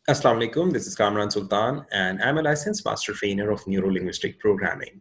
Assalamu alaikum, this is Kamran Sultan and I'm a licensed master trainer of Neuro-Linguistic Programming.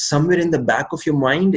somewhere in the back of your mind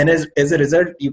and as a result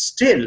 still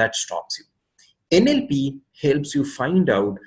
that stops you. NLP helps you find out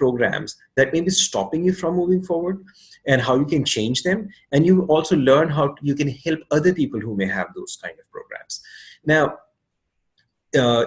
programs that may be stopping you from moving forward and how you can change them, and you also learn how you can help other people who may have those kind of programs. Now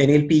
NLP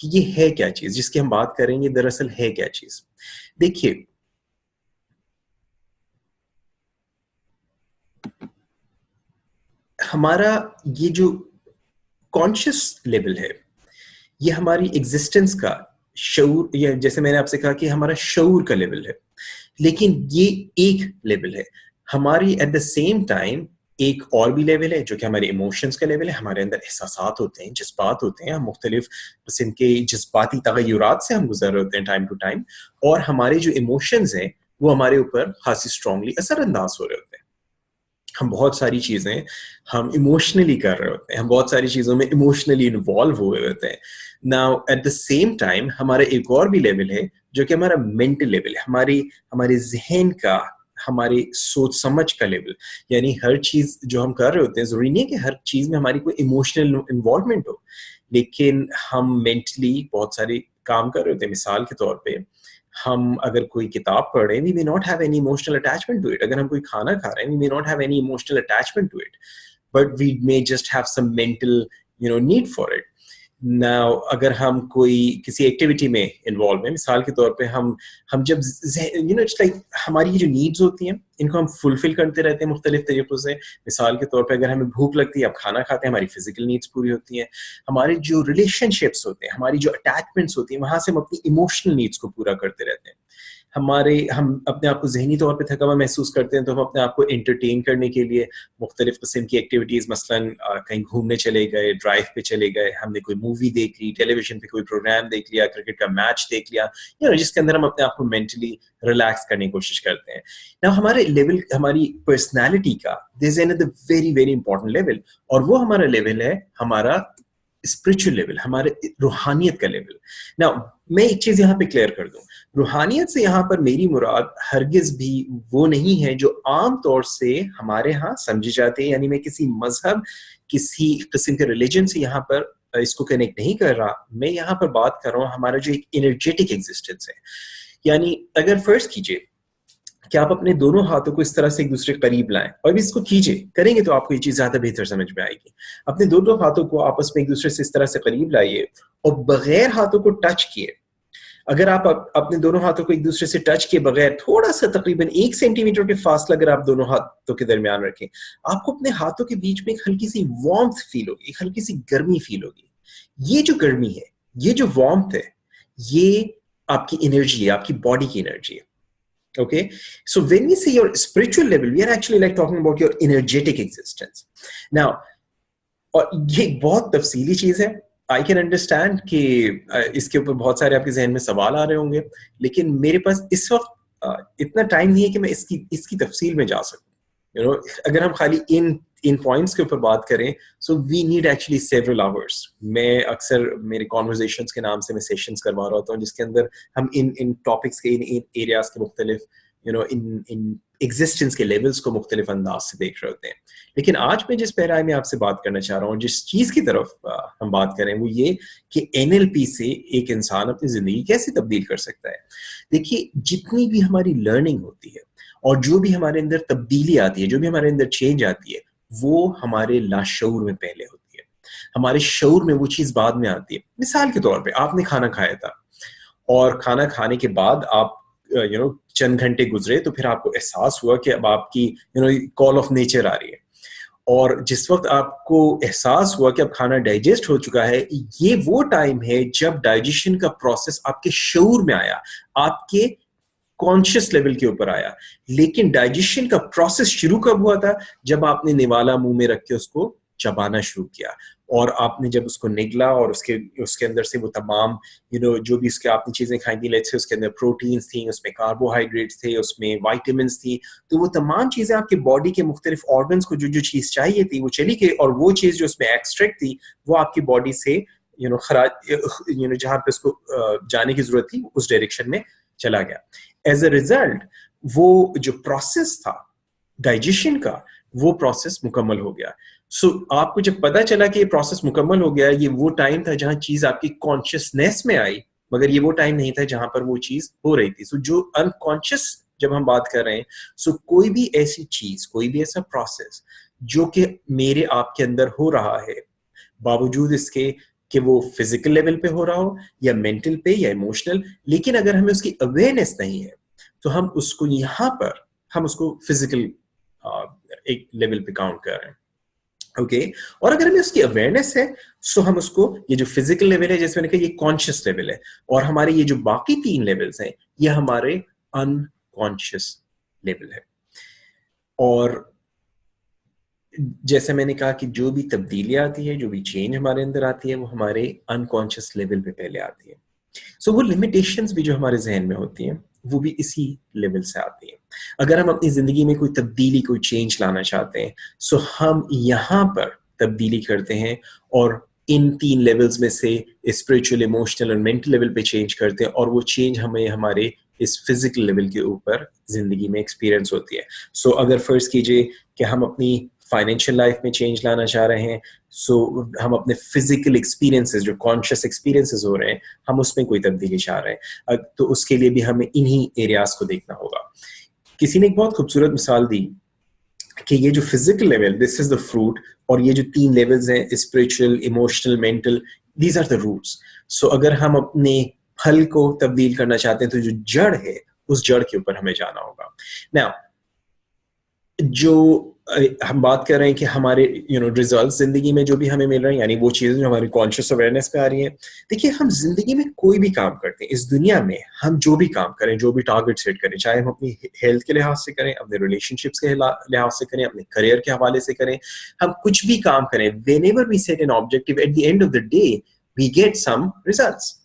کہ یہ ہے کیا چیز جس کی ہم بات کریں گے، دراصل ہے کیا چیز. دیکھیے ہمارا یہ جو کانشیس لیول ہے یہ ہماری ایگزسٹنس کا شعور، یا جیسے میں نے آپ سے کہا کہ ہمارا شعور کا لیول ہے، لیکن یہ ایک لیول ہے. ہماری ایٹ دا سیم ٹائم ایک اور بھی لیول ہے جو کہ ہمارے ایموشنس کا لیول ہے. ہمارے اندر احساسات ہوتے ہیں، جذبات ہوتے ہیں، ہم مختلف قسم کے جذباتی تغیرات سے ہم گزر رہے ہوتے ہیں ٹائم ٹو ٹائم، اور ہمارے جو ایموشنز ہیں وہ ہمارے اوپر خاصی اسٹرانگلی اثر انداز ہو رہے ہوتے ہیں. ہم بہت ساری چیزیں ہم ایموشنلی کر رہے ہوتے ہیں، ہم بہت ساری چیزوں میں ایموشنلی انوالو ہوئے ہوتے ہیں. Now at the same time ہمارا ایک اور بھی لیول ہے جو کہ ہمارا مینٹل لیول ہے، ہمارے ذہن کا، ہماری سوچ سمجھ کا لیول. یعنی ہر چیز جو ہم کر رہے ہوتے ہیں، ضروری نہیں ہے کہ ہر چیز میں ہماری کوئی ایموشنل انوالومنٹ ہو، لیکن ہم مینٹلی بہت سارے کام کر رہے ہوتے ہیں. مثال کے طور پہ ہم اگر کوئی کتاب پڑھ رہے ہیں، we may not have any emotional attachment to it. اگر ہم کوئی کھانا کھا رہے ہیں، we may not have any emotional attachment to it, but we may just have some mental need for it. Now اگر ہم کوئی کسی ایکٹیویٹی میں انوالو ہیں، مثال کے طور پہ ہم جب اٹس لائک ہماری جو نیڈز ہوتی ہیں ان کو ہم فلفل کرتے رہتے ہیں مختلف طریقوں سے. مثال کے طور پہ اگر ہمیں بھوک لگتی ہے، اب کھانا کھاتے ہیں، ہماری فزیکل نیڈس پوری ہوتی ہیں. ہماری جو ریلیشن شپس ہوتے ہیں، ہماری جو اٹیچمنٹس ہوتی ہیں، وہاں سے ہم اپنی ایموشنل نیڈس کو پورا کرتے رہتے ہیں. ہم اپنے آپ کو ذہنی طور پہ تھکا ہوا محسوس کرتے ہیں تو ہم اپنے آپ کو انٹرٹین کرنے کے لیے مختلف قسم کی ایکٹیویٹیز، مثلاً کہیں گھومنے چلے گئے، ڈرائیو پہ چلے گئے، ہم نے کوئی مووی دیکھ لی، ٹیلی ویژن پہ کوئی پروگرام دیکھ لیا، کرکٹ کا میچ دیکھ لیا، جس کے اندر ہم اپنے آپ کو مینٹلی ریلیکس کرنے کی کوشش کرتے ہیں. نا ہمارے لیول، ہماری پرسنالٹی کا دیر از another very very important level, اور وہ ہمارا لیول ہے ہمارا اسپرچل لیول، ہمارے روحانیت کا لیول. نا میں ایک چیز یہاں پہ کلیئر کر دوں، روحانیت سے یہاں پر میری مراد ہرگز بھی وہ نہیں ہے جو عام طور سے ہمارے ہاں سمجھی جاتی ہے. یعنی میں کسی مذہب، کسی قسم کے ریلیجن سے یہاں پر اس کو کنیکٹ نہیں کر رہا. میں یہاں پر بات کر رہا ہوں ہمارا جو ایک انرجیٹک ایگزسٹنس ہے. یعنی اگر فرض کیجئے کہ آپ اپنے دونوں ہاتھوں کو اس طرح سے ایک دوسرے کے قریب لائیں، اور بھی اس کو کیجئے، کریں گے تو آپ کو یہ چیز زیادہ بہتر سمجھ میں آئے گی. اپنے دونوں ہاتھوں کو آپس میں ایک دوسرے سے اس طرح سے قریب لائیے، اور بغیر ہاتھوں کو ٹچ کیے، اگر آپ اپنے دونوں ہاتھوں کو ایک دوسرے سے ٹچ کیے بغیر تھوڑا سا تقریباً 1 سینٹی میٹر کے فاصلہ اگر آپ دونوں ہاتھوں کے درمیان رکھیں، آپ کو اپنے ہاتھوں کے بیچ میں ایک ہلکی سی وارمتھ فیل ہوگی، ایک ہلکی سی گرمی فیل ہوگی. یہ جو گرمی ہے، یہ جو وارمتھ ہے، یہ آپ کی انرجی ہے، آپ کی باڈی کی انرجی ہے. Okay, so when we say your spiritual level, we are actually like talking about your energetic existence. Now, اور یہ بہت تفصیلی چیز ہے. آئی کین انڈرسٹینڈ کہ اس کے اوپر بہت سارے آپ کے ذہن میں سوال آ رہے ہوں گے، لیکن میرے پاس اس وقت اتنا ٹائم نہیں ہے کہ میں اس کی تفصیل میں جا سکوں. اگر ہم خالی ان پوائنٹس کے اوپر بات کریں، so we need actually several hours. میں اکثر میرے کانورزیشنس کے نام سے میں سیشنز کروا رہا ہوتا ہوں جس کے اندر ہم ان ٹاپکس کے، ان ایریاز کے مختلف ان ایگزسٹنس کے لیولس کو مختلف انداز سے دیکھ رہے ہوتے ہیں. لیکن آج میں جس پیرائے میں آپ سے بات کرنا چاہ رہا ہوں، جس چیز کی طرف ہم بات کریں، وہ یہ کہ NLP سے ایک انسان اپنی زندگی کیسے تبدیل کر سکتا ہے. دیکھیے، جتنی بھی ہماری لرننگ ہوتی ہے اور جو بھی ہمارے اندر تبدیلی آتی ہے، جو بھی ہمارے اندر چینج آتی ہے، وہ ہمارے لاشعور میں پہلے ہوتی ہے. ہمارے شعور میں وہ چیز بعد میں آتی ہے. مثال کے طور پہ آپ نے کھانا کھایا تھا، اور کھانا کھانے کے بعد آپ چند گھنٹے گزرے تو پھر آپ کو احساس ہوا کہ اب آپ کی کال آف نیچر آ رہی ہے. اور جس وقت آپ کو احساس ہوا کہ اب کھانا ڈائجسٹ ہو چکا ہے، یہ وہ ٹائم ہے جب ڈائجیشن کا پروسیس آپ کے شعور میں آیا، آپ کے کانشیس لیول کے اوپر آیا. لیکن ڈائجیشن کا پروسیس شروع کب ہوا تھا؟ جب آپ نے نوالا منہ میں رکھ کے اس کو چبانا شروع کیا، اور آپ نے جب اس کو نگلا اور اس کے اندر سے وہ تمام جو بھی اس کے آپ نے چیزیں کھائی تھیں، لیٹس سے اس کے اندر پروٹینز تھیں، اس میں کاربوہائیڈریٹس تھے، اس میں وائٹامنس تھی، تو وہ تمام چیزیں آپ کے باڈی کے مختلف آرگنس کو جو چیز چاہیے تھی وہ چلی گئی، اور وہ چیز جو اس میں ایکسٹریکٹ تھی وہ آپ کی باڈی سے خراج جہاں پہ اس کو جانے کی ضرورت تھی اس ڈائریکشن میں چلا گیا. ایز اے ریزلٹ وہ جو پروسیس تھا ڈائجیشن کا، وہ پروسیس مکمل ہو گیا. سو آپ کو جب پتا چلا کہ یہ پروسیس مکمل ہو گیا، یہ وہ ٹائم تھا جہاں چیز آپ کی کانشیسنیس میں آئی، مگر یہ وہ ٹائم نہیں تھا جہاں پر وہ چیز ہو رہی تھی. سو جو انکانشیس جب ہم بات کر رہے ہیں، سو کوئی بھی ایسی چیز، کوئی بھی ایسا پروسیس جو کہ میرے آپ کے اندر ہو رہا ہے، باوجود اس کے کہ وہ فزیکل لیول پہ ہو رہا ہو یا مینٹل پہ یا ایموشنل, لیکن اگر ہمیں اس کی اویئرنیس نہیں ہے تو ہم اس کو یہاں پر ہم اس کو فزیکل ایک لیول پہ کاؤنٹ کر رہے ہیں. اوکے, اور اگر ہمیں اس کی اویئرنیس ہے سو ہم اس کو, یہ جو فزیکل لیول ہے جیسے میں نے کہا یہ کانشیس لیول ہے, اور ہمارے یہ جو باقی 3 لیولز ہیں یہ ہمارے انکانشیس لیول ہے. اور جیسے میں نے کہا کہ جو بھی تبدیلی آتی ہے, جو بھی چینج ہمارے اندر آتی ہے وہ ہمارے انکانشیس لیول پہ پہلے آتی ہے. سو وہ لمیٹیشنز بھی جو ہمارے ذہن میں ہوتی ہیں وہ بھی اسی لیول سے آتی ہیں. اگر ہم اپنی زندگی میں کوئی تبدیلی, کوئی چینج لانا چاہتے ہیں سو ہم یہاں پر تبدیلی کرتے ہیں اور ان 3 لیولز میں سے اسپریچول, ایموشنل اور مینٹل لیول پہ چینج کرتے ہیں, اور وہ چینج ہمیں ہمارے اس فزیکل لیول کے اوپر زندگی میں ایکسپیرئنس ہوتی ہے. سو اگر فرض کیجئے کہ ہم اپنی فائنینشیل لائف میں چینج لانا چاہ رہے ہیں سو ہم اپنے فزیکل ایکسپیرینسز, جو کانشیس ایکسپیرینسز ہو رہے ہیں, ہم اس میں کوئی تبدیلی چاہ رہے ہیں, تو اس کے لیے بھی ہمیں انہی ایریاز کو دیکھنا ہوگا. کسی نے ایک بہت خوبصورت مثال دی کہ یہ جو physical level, this is the fruit, اور یہ جو 3 لیولز ہیں spiritual, emotional, mental, these are the roots. So اگر ہم اپنے پھل کو تبدیل کرنا چاہتے ہیں تو جو جڑ ہے اس جڑ کے اوپر ہمیں جانا ہوگا. Now, جو ہم بات کر رہے ہیں کہ ہمارے ریزلٹس زندگی میں جو بھی ہمیں مل رہے ہیں, یعنی وہ چیزیں جو ہماری کانشیس اویئرنیس پہ آ رہی ہیں. دیکھیے, ہم زندگی میں کوئی بھی کام کرتے ہیں اس دنیا میں, ہم جو بھی کام کریں, جو بھی ٹارگیٹ سیٹ کریں, چاہے ہم اپنی ہیلتھ کے لحاظ سے کریں, اپنے ریلیشن شپس کے لحاظ سے کریں, اپنے کریئر کے حوالے سے کریں, ہم کچھ بھی کام کریں, whenever we set an objective, at the end of the day we get some results.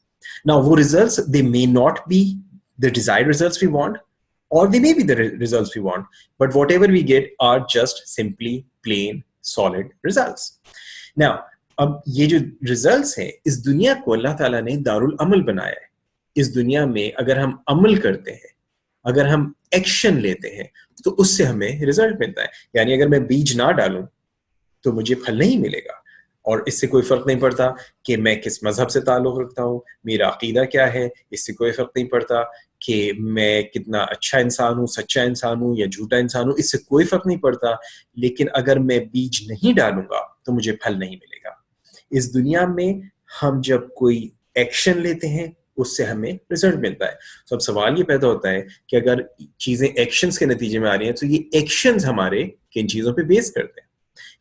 Now وہ results, they may not be the desired results we want, or they may be the results we want, but whatever we get are just simply plain solid results. Now اب یہ جو results ہیں, اس دنیا کو اللہ تعالیٰ نے دارالعمل بنایا ہے. اس دنیا میں اگر ہم عمل کرتے ہیں, اگر ہم ایکشن لیتے ہیں تو اس سے ہمیں رزلٹ ملتا ہے. یعنی اگر میں بیج نہ ڈالوں تو مجھے پھل نہیں ملے گا, اور اس سے کوئی فرق نہیں پڑتا کہ میں کس مذہب سے تعلق رکھتا ہوں, میرا عقیدہ کیا ہے, اس سے کوئی فرق نہیں پڑتا کہ میں کتنا اچھا انسان ہوں, سچا انسان ہوں یا جھوٹا انسان ہوں, اس سے کوئی فرق نہیں پڑتا. لیکن اگر میں بیج نہیں ڈالوں گا تو مجھے پھل نہیں ملے گا. اس دنیا میں ہم جب کوئی ایکشن لیتے ہیں اس سے ہمیں رزلٹ ملتا ہے. تو اب سوال یہ پیدا ہوتا ہے کہ اگر چیزیں ایکشنز کے نتیجے میں آ رہی ہیں تو یہ ایکشنز ہمارے کن چیزوں پہ بیس کرتے ہیں.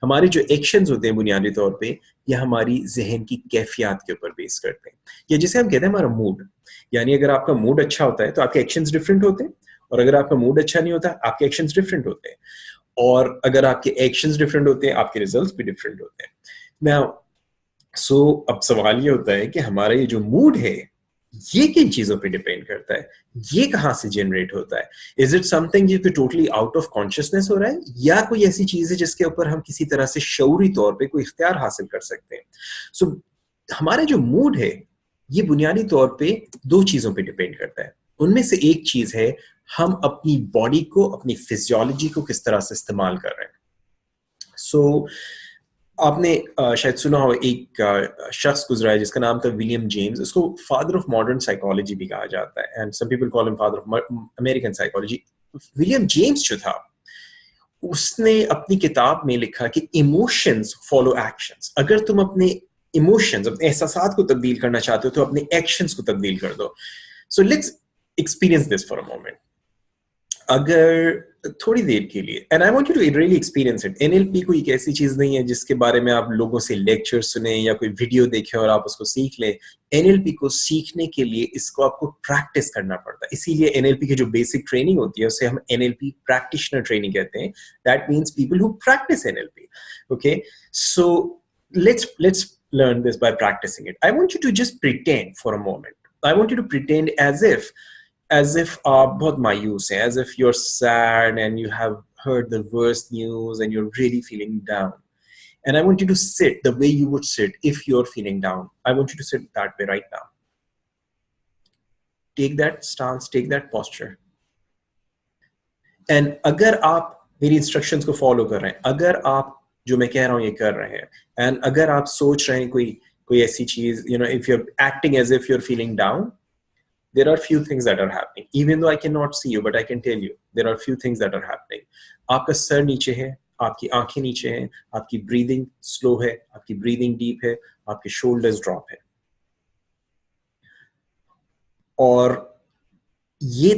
ہمارے جو ایکشنز ہوتے ہیں بنیادی طور پہ یہ ہماری ذہن کی کیفیات کے اوپر بیس کرتے ہیں, یا جسے ہم کہتے ہیں ہمارا موڈ. یعنی اگر آپ کا موڈ اچھا ہوتا ہے تو آپ کے ایکشنز ڈفرینٹ ہوتے ہیں, اور اگر آپ کا موڈ اچھا نہیں ہوتا آپ کے ایکشنز ڈفرینٹ ہوتے ہیں, اور اگر آپ کے ایکشنز ڈفرینٹ ہوتے ہیں آپ کے ریزلٹس بھی ڈفرینٹ ہوتے ہیں. Now, سو اب سوال یہ ہوتا ہے کہ ہمارا یہ جو موڈ ہے یہ کن چیزوں پہ ڈیپینڈ کرتا ہے, یہ کہاں سے جنریٹ ہوتا ہے. از اٹ سم تھنگ جو کہ ٹوٹلی آؤٹ آف کانشیسنیس ہو رہا ہے, یا کوئی ایسی چیز ہے جس کے اوپر ہم کسی طرح سے شعوری طور پہ کوئی اختیار حاصل کر سکتے ہیں. سو ہمارا جو موڈ ہے یہ بنیادی طور پہ 2 چیزوں پہ ڈیپینڈ کرتا ہے. ان میں سے ایک چیز ہے ہم اپنی باڈی کو, اپنی فزیولوجی کو کس طرح سے استعمال کر رہے ہیں. سو آپ نے شاید سنا ہو ایک شخص گزرا ہے جس کا نام تھا ولیم جیمز. اس کو فادر آف ماڈرن سائیکالوجی بھی کہا جاتا ہے, اینڈ سم پیپل کال ہم father of American psychology. William James جو تھا اس نے اپنی کتاب میں لکھا کہ ایموشنز فالو ایکشنز. اگر تم اپنے ایموشنز, اپنے احساسات کو تبدیل کرنا چاہتے ہو تو اپنے ایکشنز کو تبدیل کر دو. So let's experience this for a moment. اگر تھوڑی دیر کے لیے, and I want you to really experience it. NLP کوئی ایک ایسی چیز نہیں ہے جس کے بارے میں آپ لوگوں سے لیکچر سنیں یا کوئی ویڈیو دیکھیں اور آپ اس کو سیکھ لیں. NLP کو سیکھنے کے لیے اس کو آپ کو پریکٹس کرنا پڑتا ہے. اسی لیے NLP کی جو بیسک ٹریننگ ہوتی ہے اسے ہم NLP پریکٹیشنر ٹریننگ کہتے ہیں. That means people who practice NLP. Okay, so let's learn this by practicing it. I want you to just pretend for a moment. I want you to pretend as if آپ بہت مایوس ہیں, as if you're sad and you have heard the worst news and you're really feeling down. And I want you to sit the way you would sit if you're feeling down. I want you to sit that way right now. Take that stance, take that posture. And اگر آپ میری instructions کو follow کر رہے ہیں, اگر آپ جو میں کہہ رہا ہوں یہ کر رہے ہیں, and اگر آپ سوچ رہے ہیں کوئی ایسی چیز, if you're acting as if you're feeling down, there are few things that are happening. Even though I cannot see you, but I can tell you there are few things that are happening. آپ کا سر نیچے ہے, آپ کی آنکھیں نیچے ہیں, آپ کی بریدنگ سلو ہے, آپ کی بریدنگ ڈیپ ہے, آپ کے شولڈرز ڈراپ ہے. اور یہ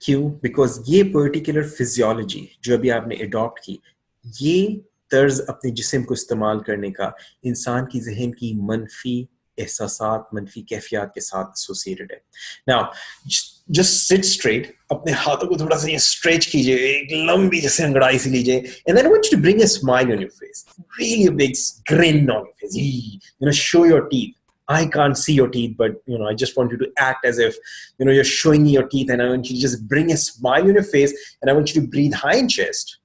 کیوں؟ بیکاز یہ پرٹیکولر فزیولوجی جو ابھی آپ نے اڈاپٹ کی, یہ طرز اپنے جسم کو استعمال کرنے کا انسان کی ذہن کی منفی احساسات, منفی کیفیات کے ساتھ ایسوسیٹڈ ہے. Now, just sit straight, اپنے ہاتھوں کو تھوڑا سا یہ اسٹریچ کیجئے, ایک لمبی جیسے انگڑائی سے لیجئے, and then I want you to bring a smile on your face, really a big grin on your face, show your teeth. I can't see your teeth, but I just want you to act as if you're showing me your teeth, and I want you to just bring a smile on your face, and I want you to breathe high in chest.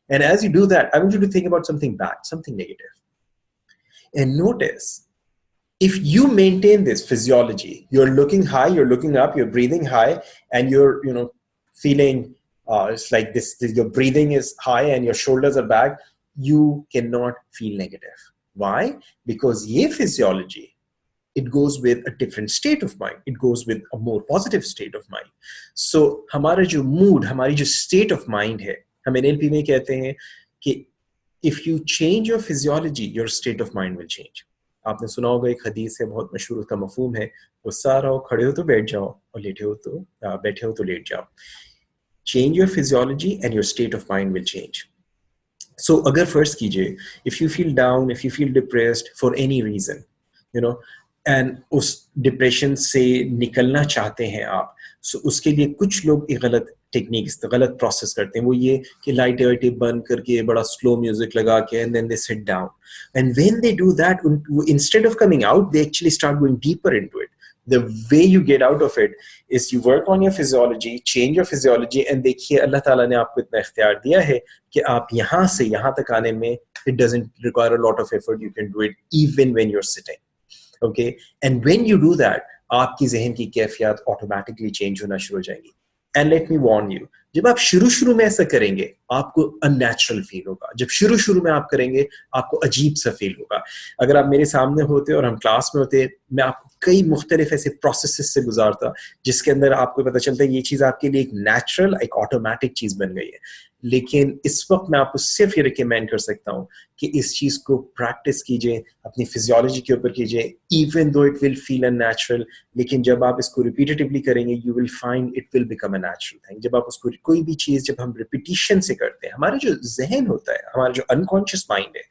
And as you do that, I want you to think about something bad, something negative. And notice, if you maintain this physiology, you're looking high, you're looking up, you're breathing high, and you're feeling it's like this, your breathing is high and your shoulders are back, you cannot feel negative. Why? Because ye physiology, it goes with a different state of mind. It goes with a more positive state of mind. So hamara jo mood, hamari jo state of mind hai, hum NLP mein kehte hain ki if you change your physiology, your state of mind will change. آپ نے سنا ہوگا ایک حدیث ہے بہت مشہور, اس کا مفہوم ہے غصہ رہو کھڑے ہو تو بیٹھ جاؤ, اور بیٹھے ہو تو لیٹ جاؤ. Change your physiology and your state of mind will change. So اگر فرض کیجئے, if you feel down, if you feel depressed for any reason, and اس ڈپریشن سے نکلنا چاہتے ہیں آپ, سو اس کے لیے کچھ لوگ ایک غلط ٹیکنیک, غلط پروسیس کرتے ہیں. وہ یہ کہ لائٹ بند کر کے بڑا سلو میوزک لگا کے and then they sit down, and when they do that, instead of coming out, they actually start going deeper into it. The way you get out of it is you work on your physiology, change your physiology, and دیکھیے اللہ تعالیٰ نے آپ کو اتنا اختیار دیا ہے کہ آپ یہاں سے یہاں تک آنے میں it doesn't require a lot of effort. You can do it even when you're sitting. Okay, and when you do that, آپ کی ذہن کی کیفیات automatically change ہونا شروع ہو جائیں گی. And let me warn you, جب آپ شروع میں ایسا کریں گے آپ کو unnatural فیل ہوگا. جب شروع میں آپ کریں گے آپ کو عجیب سا فیل ہوگا. اگر آپ میرے سامنے ہوتے اور ہم کلاس میں ہوتے, میں آپ کو کئی مختلف ایسے پروسیسز سے گزارتا جس کے اندر آپ کو پتہ چلتا ہے یہ چیز آپ کے لیے ایک نیچرل, ایک آٹومیٹک چیز بن گئی ہے. لیکن اس وقت میں آپ کو صرف یہ ریکمینڈ کر سکتا ہوں کہ اس چیز کو پریکٹس کیجئے, اپنی فزیولوجی کے اوپر کیجئے, even though it will feel unnatural, لیکن جب آپ اس کو ریپیٹیٹیولی کریں گے you will find it will become a natural thing. جب آپ اس کو کوئی بھی چیز جب ہم ریپیٹیشن سے کرتے ہیں, ہمارا جو ذہن ہوتا ہے, ہمارا جو انکانشیس مائنڈ ہے,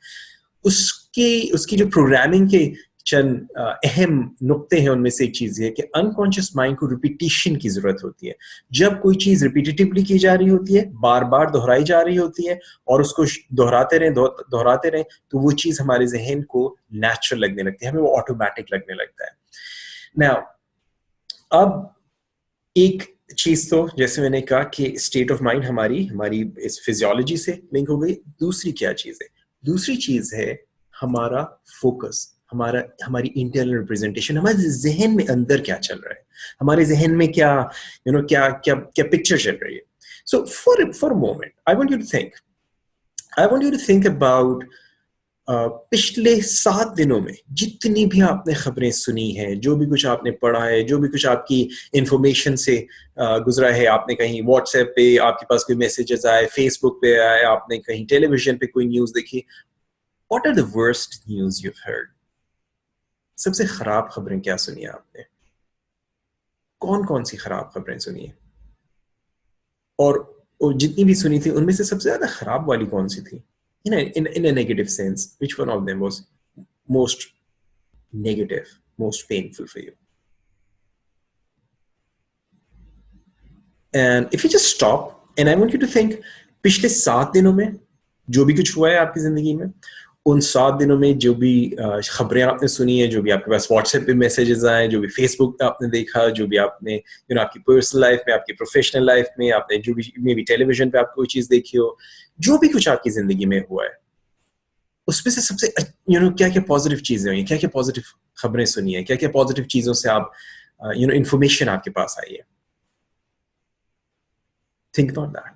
اس کی جو پروگرامنگ کے چند اہم نقطے ہیں, ان میں سے ایک چیز یہ کہ انکانشیس مائنڈ کو ریپیٹیشن کی ضرورت ہوتی ہے. جب کوئی چیز ریپیٹیٹیولی کی جا رہی ہوتی ہے, بار بار دہرائی جا رہی ہوتی ہے, اور اس کو دہراتے رہیں تو وہ چیز ہمارے ذہن کو نیچرل لگنے لگتی ہے, ہمیں وہ آٹومیٹک لگنے لگتا ہے. Now, اب ایک چیز تو جیسے میں نے کہا کہ اسٹیٹ آف مائنڈ ہماری اس فزیولوجی سے لنک ہو گئی. دوسری کیا چیز ہے؟ دوسری چیز ہے ہمارا فوکس, ہماری انٹرنل ریپرزینٹیشن, ہمارے ذہن میں اندر کیا چل رہا ہے, ہمارے ذہن میں کیا کیا پکچر چل رہی ہے. So for a moment I want you to think about پچھلے 7 دنوں میں جتنی بھی آپ نے خبریں سنی ہیں, جو بھی کچھ آپ نے پڑھا ہے, جو بھی کچھ آپ کی انفارمیشن سے گزرا ہے, آپ نے کہیں واٹس ایپ پہ آپ کے پاس کوئی میسیجز آئے, فیس بک پہ آئے, آپ نے کہیں ٹیلی ویژن پہ کوئی نیوز دیکھی, what are the worst news you heard? سب سے خراب خبریں کیا سنی ہیں آپ نے؟ کون سی خراب خبریں سنی ہیں؟ اور جتنی بھی سنی تھی ان میں سے سب سے زیادہ خراب والی کون سی تھی؟ In a negative sense, which one of them was most negative, most painful for you? And if you just stop and I want you to think, پچھلے 7 دنوں میں جو بھی کچھ ہوا ہے آپ کی زندگی میں, ان 7 دنوں میں جو بھی خبریں آپ نے سنی ہیں, جو بھی آپ کے پاس واٹس ایپ پہ میسیجز آئے, جو بھی فیس بک پہ آپ نے دیکھا, جو بھی آپ نے آپ کی پرسنل لائف میں, آپ کی پروفیشنل لائف میں, آپ نے جو بھی ٹیلی ویژن پہ آپ کوئی چیز دیکھی ہو, جو بھی کچھ آپ کی زندگی میں ہوا ہے, اس میں سے سب سے کیا کیا پازیٹیو چیزیں ہوئی ہیں, کیا کیا پازیٹیو خبریں سنی ہیں, کیا کیا پازیٹیو چیزوں سے آپ انفارمیشن آپ کے پاس آئی ہے. Think about that.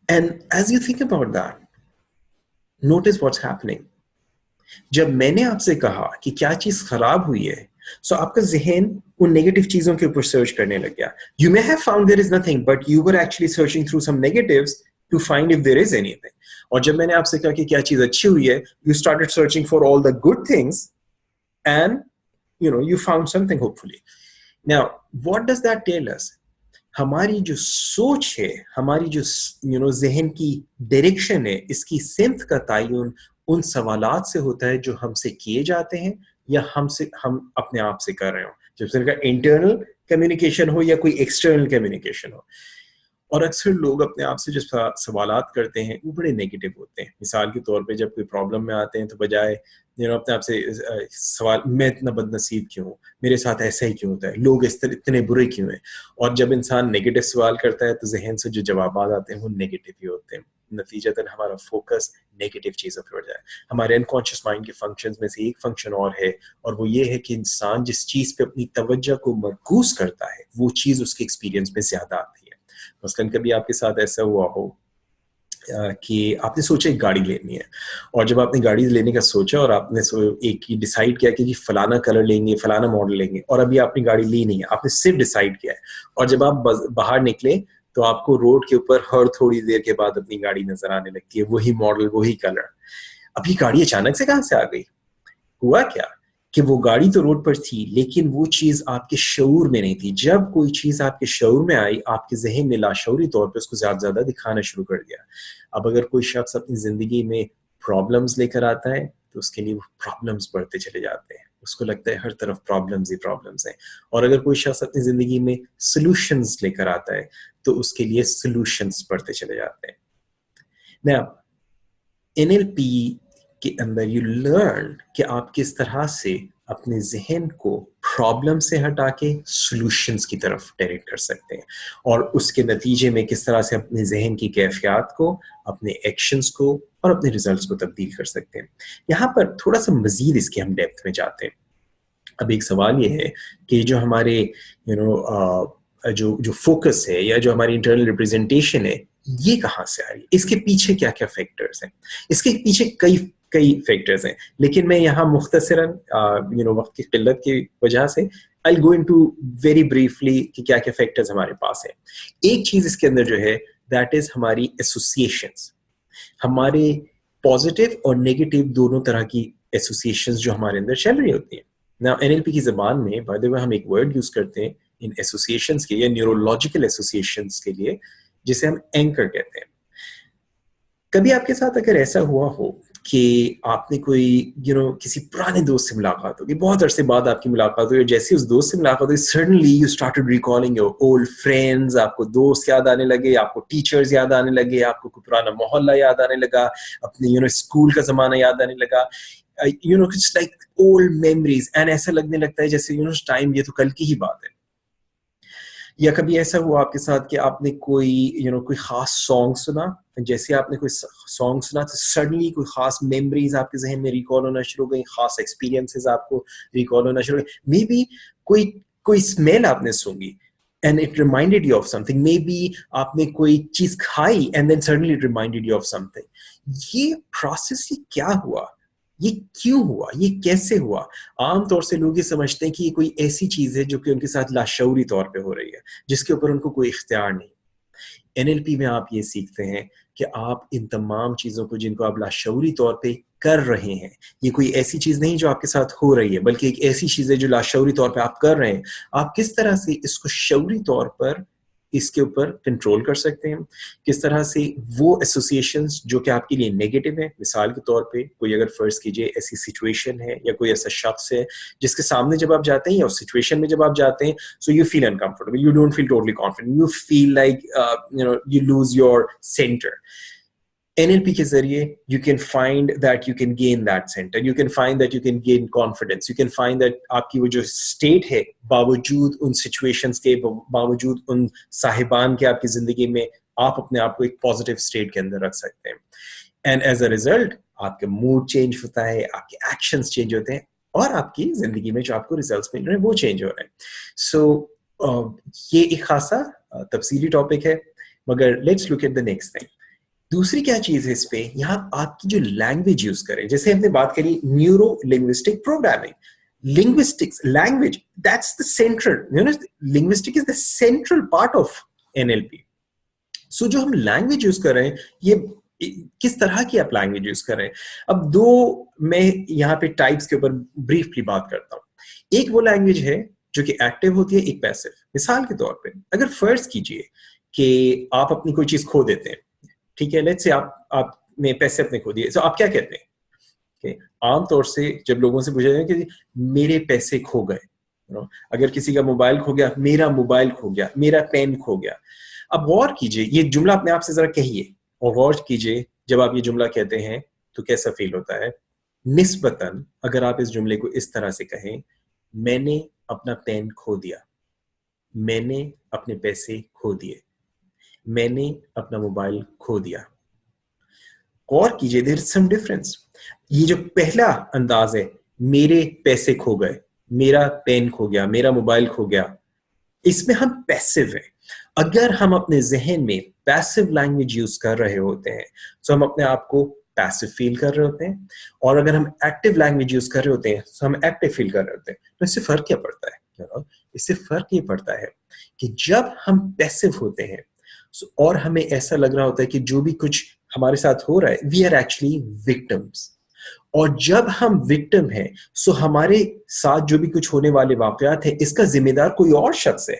And as you think about that, notice what's happening. جب میں نے آپ سے کہا کہ کیا چیز خراب ہوئی ہے, سو آپ کا ذہن ان نیگیٹو چیزوں کے اوپر سرچ کرنے لگ گیا. You may have found there is nothing, but you were actually searching through some negatives to find if there is anything. اور جب میں نے آپ سے کہا کہ کیا چیز اچھی ہوئی ہے, you started searching for all the good things and you found something hopefully. Now what does that tell us? ہماری جو سوچ ہے, ہماری جو ذہن کی ڈائریکشن ہے, اس کی سمت کا تعین ان سوالات سے ہوتا ہے جو ہم سے کیے جاتے ہیں یا ہم اپنے آپ سے کر رہے ہوں, جب سے انٹرنل کمیونیکیشن ہو یا کوئی ایکسٹرنل کمیونیکیشن ہو. اور اکثر لوگ اپنے آپ سے جو سوالات کرتے ہیں وہ بڑے نیگیٹو ہوتے ہیں. مثال کے طور پہ جب کوئی پرابلم میں آتے ہیں تو بجائے اپنے آپ سے سوال, میں اتنا بد نصیب کیوں ہوں, میرے ساتھ ایسا ہی کیوں ہوتا ہے, لوگ اتنے برے کیوں ہیں. اور جب انسان نیگیٹو سوال کرتا ہے تو ذہن سے جو جوابات آتے ہیں وہ نیگیٹو ہی ہوتے ہیں. نتیجتاً ہمارا فوکس نیگیٹو چیزوں پہ ہو جائے. ہمارے انکانشیس مائنڈ کے فنکشنز میں سے ایک فنکشن اور ہے, اور وہ یہ ہے کہ انسان جس چیز پہ اپنی توجہ کو مرکوز کرتا ہے وہ چیز اس کے ایکسپیرینس میں زیادہ آتی ہے. مثلاً کبھی آپ کے ساتھ ایسا ہوا ہو کہ آپ نے سوچا ایک گاڑی لینی ہے, اور جب آپ نے گاڑی لینے کا سوچا اور آپ نے ایک ہی ڈیسائیڈ کیا کہ جی فلانا کلر لیں گے, فلانا ماڈل لیں گے, اور ابھی آپ نے گاڑی لی نہیں ہے, آپ نے صرف ڈیسائیڈ کیا ہے, اور جب آپ باہر نکلے تو آپ کو روڈ کے اوپر ہر تھوڑی دیر کے بعد اپنی گاڑی نظر آنے لگتی ہے, وہی ماڈل وہی کلر. اب یہ گاڑی اچانک سے کہاں سے آ گئی؟ ہوا کیا کہ وہ گاڑی تو روڈ پر تھی لیکن وہ چیز آپ کے شعور میں نہیں تھی. جب کوئی چیز آپ کے شعور میں آئی, آپ کے ذہن نے لاشعوری طور پہ اس کو زیادہ دکھانا شروع کر دیا. اب اگر کوئی شخص اپنی زندگی میں پرابلمز لے کر آتا ہے تو اس کے لیے وہ پرابلمز بڑھتے چلے جاتے ہیں, اس کو لگتا ہے ہر طرف پرابلمز ہی پرابلمز ہیں. اور اگر کوئی شخص اپنی زندگی میں سلوشنز لے کر آتا ہے تو اس کے لیے سلوشنز بڑھتے چلے جاتے ہیں. Now, NLP کے اندر یو لرن کہ آپ کس طرح سے اپنے ذہن کو پرابلم سے ہٹا کے سلوشنز کی طرف ڈائریکٹ کر سکتے ہیں, اور اس کے نتیجے میں کس طرح سے اپنے ذہن کی کیفیات کو, اپنے ایکشنز کو اور اپنے ریزلٹس کو تبدیل کر سکتے ہیں. یہاں پر تھوڑا سا مزید اس کے ہم ڈیپتھ میں جاتے ہیں. اب ایک سوال یہ ہے کہ جو ہمارے جو فوکس ہے یا جو ہماری انٹرنل ریپریزنٹیشن ہے یہ کہاں سے آ رہی ہے, اس کے پیچھے کیا کیا فیکٹرز ہیں؟ اس کے پیچھے کئی فیکٹرز ہیں, لیکن میں یہاں مختصراً وقت کی قلت کی وجہ سے I'll go into very briefly کہ کیا کیا فیکٹرز ہمارے پاس ہیں. ایک چیز اس کے اندر جو ہے that is ہماری ایسوسیشنز, ہمارے پازیٹیو اور نیگیٹو دونوں طرح کی ایسوسیشنز جو ہمارے اندر چل رہی ہوتی ہیں. Now NLP کی زبان میں by the way ہم ایک ورڈ یوز کرتے ہیں ان ایسوسیشنز کے یا نیورولوجیکل ایسوسیشنز کے لیے جسے ہم اینکر کہتے ہیں. کبھی آپ کے ساتھ اگر ایسا ہوا ہو کہ آپ نے کوئی کسی پرانے دوست سے ملاقات ہوگی, بہت عرصے بعد آپ کی ملاقات ہوئی, اور جیسے اس دوست سے ملاقات ہوئی suddenly you started recalling your old friends, آپ کو دوست یاد آنے لگے, آپ کو ٹیچرز یاد آنے لگے, آپ کو کوئی پرانا محلہ یاد آنے لگا, اپنے اسکول کا زمانہ یاد آنے لگا, it's like old memories, and ایسا لگنے لگتا ہے جیسے ٹائم یہ تو کل کی ہی بات ہے. یا کبھی ایسا ہوا آپ کے ساتھ کہ آپ نے کوئی خاص سانگ سنا, جیسے آپ نے کوئی سانگ سنا تو سڈنلی کوئی خاص میموریز آپ کے ذہن میں ریکال ہونا شروع ہو گئی, خاص ایکسپیرینسز آپ کو ریکال ہونا شروع ہو گئی. مے بی کوئی اسمیل آپ نے سونگی and it reminded you of something. Maybe آپ نے کوئی چیز کھائی and then suddenly it reminded you of something. یہ پروسیس یہ کیا ہوا, یہ کیوں ہوا, یہ کیسے ہوا؟ عام طور سے لوگ یہ سمجھتے ہیں کہ یہ کوئی ایسی چیز ہے جو کہ ان کے ساتھ لاشعوری طور پہ ہو رہی ہے, جس کے اوپر ان کو کوئی اختیار نہیں. NLP میں آپ یہ سیکھتے ہیں کہ آپ ان تمام چیزوں کو جن کو آپ لاشعوری طور پہ کر رہے ہیں, یہ کوئی ایسی چیز نہیں جو آپ کے ساتھ ہو رہی ہے, بلکہ ایک ایسی چیز ہے جو لاشعوری طور پہ آپ کر رہے ہیں. آپ کس طرح سے اس کو شعوری طور پر اس کے اوپر کنٹرول کر سکتے ہیں, کس طرح سے وہ ایسوسیشنز جو کہ آپ کے لیے نیگیٹو ہیں. مثال کے طور پہ کوئی اگر فرض کیجئے ایسی سچویشن ہے یا کوئی ایسا شخص ہے جس کے سامنے جب آپ جاتے ہیں یا اس سچویشن میں جب آپ جاتے ہیں, so you feel uncomfortable, you don't feel totally confident, you feel like you lose your centre. NLP کے ذریعے you can find that you can gain that center, you can find that you can gain confidence, you can find that آپ کی وہ جو state ہے باوجود ان situations کے, باوجود ان صاحبان کے آپ کی زندگی میں, آپ اپنے آپ کو ایک positive state کے اندر رکھ سکتے ہیں. And as a result آپ کا mood change ہوتا ہے, آپ کے actions change ہوتے ہیں, اور آپ کی زندگی میں جو آپ کو results مل رہے ہیں وہ change ہو رہے ہیں. So یہ ایک خاصا تفصیلی ٹاپک ہے, مگر let's look at the next thing. دوسری کیا چیز ہے اس پہ, یہاں آپ کی جو لینگویج یوز کریں, جیسے ہم نے بات کری neuro linguistic programming, linguistics, language, that's the central, linguistic is the central part of NLP. سو جو ہم لینگویج یوز کر رہے ہیں یہ کس طرح کی آپ لینگویج یوز کر رہے ہیں. اب دو میں یہاں پہ ٹائپس کے اوپر بریفلی بات کرتا ہوں. ایک وہ لینگویج ہے جو کہ ایکٹیو ہوتی ہے, ایک پیسو. مثال کے طور پہ اگر فرض کیجئے کہ آپ اپنی کوئی چیز کھو دیتے ہیں, ٹھیک ہے, لیٹس سے آپ نے پیسے اپنے کھو دیے, تو آپ کیا کہتے ہیں کہ عام طور سے جب لوگوں سے پوچھا جائے کہ میرے پیسے کھو گئے, اگر کسی کا موبائل کھو گیا, میرا موبائل کھو گیا, میرا پین کھو گیا. اب غور کیجئے, یہ جملہ اپنے آپ سے ذرا کہیے اور غور کیجئے جب آپ یہ جملہ کہتے ہیں تو کیسا فیل ہوتا ہے. نسبتاً اگر آپ اس جملے کو اس طرح سے کہیں, میں نے اپنا پین کھو دیا, میں نے اپنے پیسے کھو دیے, میں نے اپنا موبائل کھو دیا. غور کیجئے, دیر از سم ڈفرنس. یہ جو پہلا انداز ہے, میرے پیسے کھو گئے, میرا پین کھو گیا, میرا موبائل کھو گیا, اس میں ہم پیسو ہیں. اگر ہم اپنے ذہن میں پیسو لینگویج یوز کر رہے ہوتے ہیں تو ہم اپنے آپ کو پیسو فیل کر رہے ہوتے ہیں, اور اگر ہم ایکٹیو لینگویج یوز کر رہے ہوتے ہیں تو ہم ایکٹیو فیل کر رہے ہوتے ہیں. تو اس سے فرق کیا پڑتا ہے؟ اس سے فرق یہ پڑتا ہے کہ جب ہم پیسو ہوتے ہیں اور ہمیں ایسا لگ رہا ہوتا ہے کہ جو بھی کچھ ہمارے ساتھ ہو رہا ہے, وی آر ایکچولی وکٹمس. اور جب ہم وکٹم ہیں سو ہمارے ساتھ جو بھی کچھ ہونے والے واقعات ہیں اس کا ذمہ دار کوئی اور شخص ہے.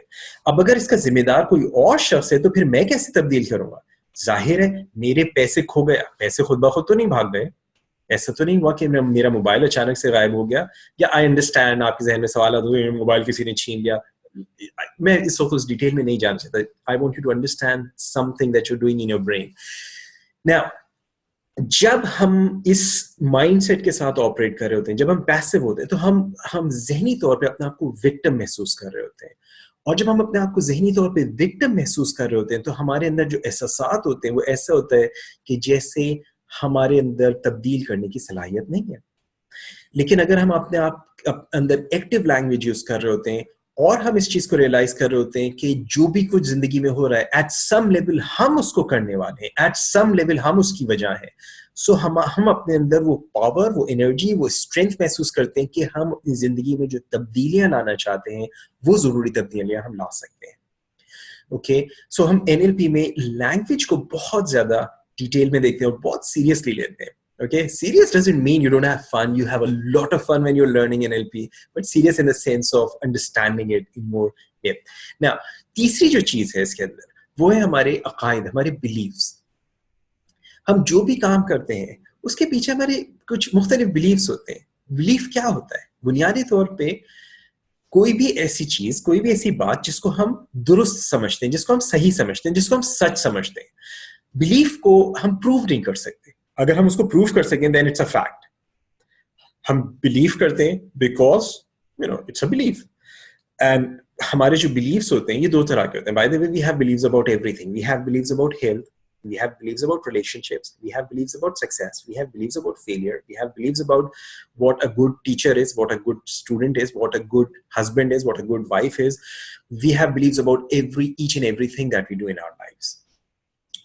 اب اگر اس کا ذمہ دار کوئی اور شخص ہے تو پھر میں کیسے تبدیل کروں گا؟ ظاہر ہے میرے پیسے کھو گیا, پیسے خود بخود تو نہیں بھاگ گئے, ایسا تو نہیں ہوا کہ میرا موبائل اچانک سے غائب ہو گیا. یا آئی انڈرسٹینڈ آپ کے ذہن میں سوالات ہوئے, موبائل کسی نے چھین لیا, میں اس وقت اس ڈیٹیل میں نہیں جانا چاہتا. I want you to understand something that you are doing in your brain. Now جب ہم اس مائنڈ سیٹ کے ساتھ آپریٹ کر رہے ہوتے ہیں, جب ہم پیسو ہوتے ہیں تو ہم ذہنی طور پہ اپنے آپ کو وکٹم محسوس کر رہے ہوتے ہیں. اور جب ہم اپنے آپ کو ذہنی طور پہ وکٹم محسوس کر رہے ہوتے ہیں تو ہمارے اندر جو احساسات ہوتے ہیں وہ ایسا ہوتا ہے کہ جیسے ہمارے اندر تبدیل کرنے کی صلاحیت نہیں ہے. لیکن اگر ہم اپنے آپ اندر ایکٹیو لینگویج یوز کر رہے ہوتے ہیں اور ہم اس چیز کو ریئلائز کر رہے ہوتے ہیں کہ جو بھی کچھ زندگی میں ہو رہا ہے ایٹ سم لیول ہم اس کو کرنے والے ہیں, ایٹ سم لیول ہم اس کی وجہ ہیں. سو ہم اپنے اندر وہ پاور, وہ انرجی, وہ اسٹرینتھ محسوس کرتے ہیں کہ ہم اپنی زندگی میں جو تبدیلیاں لانا چاہتے ہیں وہ ضروری تبدیلیاں ہم لا سکتے ہیں. اوکے, سو ہم NLP میں لینگویج کو بہت زیادہ ڈیٹیل میں دیکھتے ہیں اور بہت سیریسلی لیتے ہیں. Okay, serious doesn't mean you don't have fun. You have a lot of fun when you're learning NLP, but serious in the sense of understanding it in more depth. Now, تیسری جو چیز ہے اس کے اندر وہ ہے ہمارے عقائد, ہمارے بلیفس. ہم جو بھی کام کرتے ہیں اس کے پیچھے ہمارے کچھ مختلف بلیفس ہوتے ہیں. بلیف کیا ہوتا ہے؟ بنیادی طور پہ کوئی بھی ایسی چیز, کوئی بھی ایسی بات جس کو ہم درست سمجھتے ہیں, جس کو ہم صحیح سمجھتے ہیں, جس کو ہم سچ سمجھتے ہیں. بلیف کو ہم پروو نہیں کر سکتے. اگر ہم اس کو پروف کر سکیں دین اٹس اے فیکٹ. ہم بلیو کرتے ہیں because it's a belief. And ہمارے جو بلیفس ہوتے ہیں یہ دو طرح کے ہوتے ہیں. By the way we have beliefs about everything. We have beliefs about health, we have beliefs about relationships, we have beliefs about success, we have beliefs about failure, we have beliefs about what a good teacher is, what a good student is, what a good husband is, what a good wife is. We have beliefs about each and everything that we do in our lives.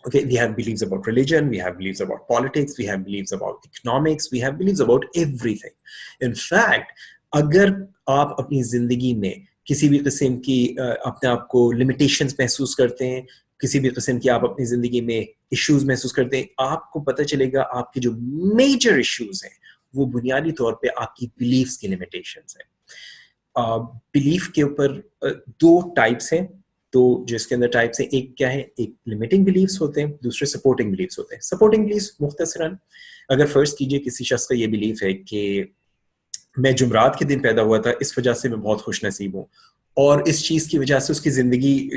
Okay, we have beliefs about religion, we have beliefs about politics, we have beliefs about economics, we have beliefs about everything. In fact, اگر آپ اپنی زندگی میں کسی بھی قسم کی اپنے آپ کو لمیٹیشنز محسوس کرتے ہیں, کسی بھی قسم کی آپ اپنی زندگی میں ایشوز محسوس کرتے ہیں, آپ کو پتہ چلے گا آپ کے جو میجر ایشوز ہیں وہ بنیادی طور پہ آپ کی بلیفس کی لمیٹیشنز ہیں. بلیف کے اوپر دو ٹائپس ہیں, تو جس کے اندر ٹائپس ہیں, ایک کیا ہے, ایک لمیٹنگ بلیفس ہوتے ہیں, دوسرے سپورٹنگ بلیفس ہوتے ہیں. سپورٹنگ بلیفس مختصراً اگر فرض کیجئے کسی شخص کا یہ بلیف ہے کہ میں جمعرات کے دن پیدا ہوا تھا, اس وجہ سے میں بہت خوش نصیب ہوں, اور اس چیز کی وجہ سے اس کی زندگی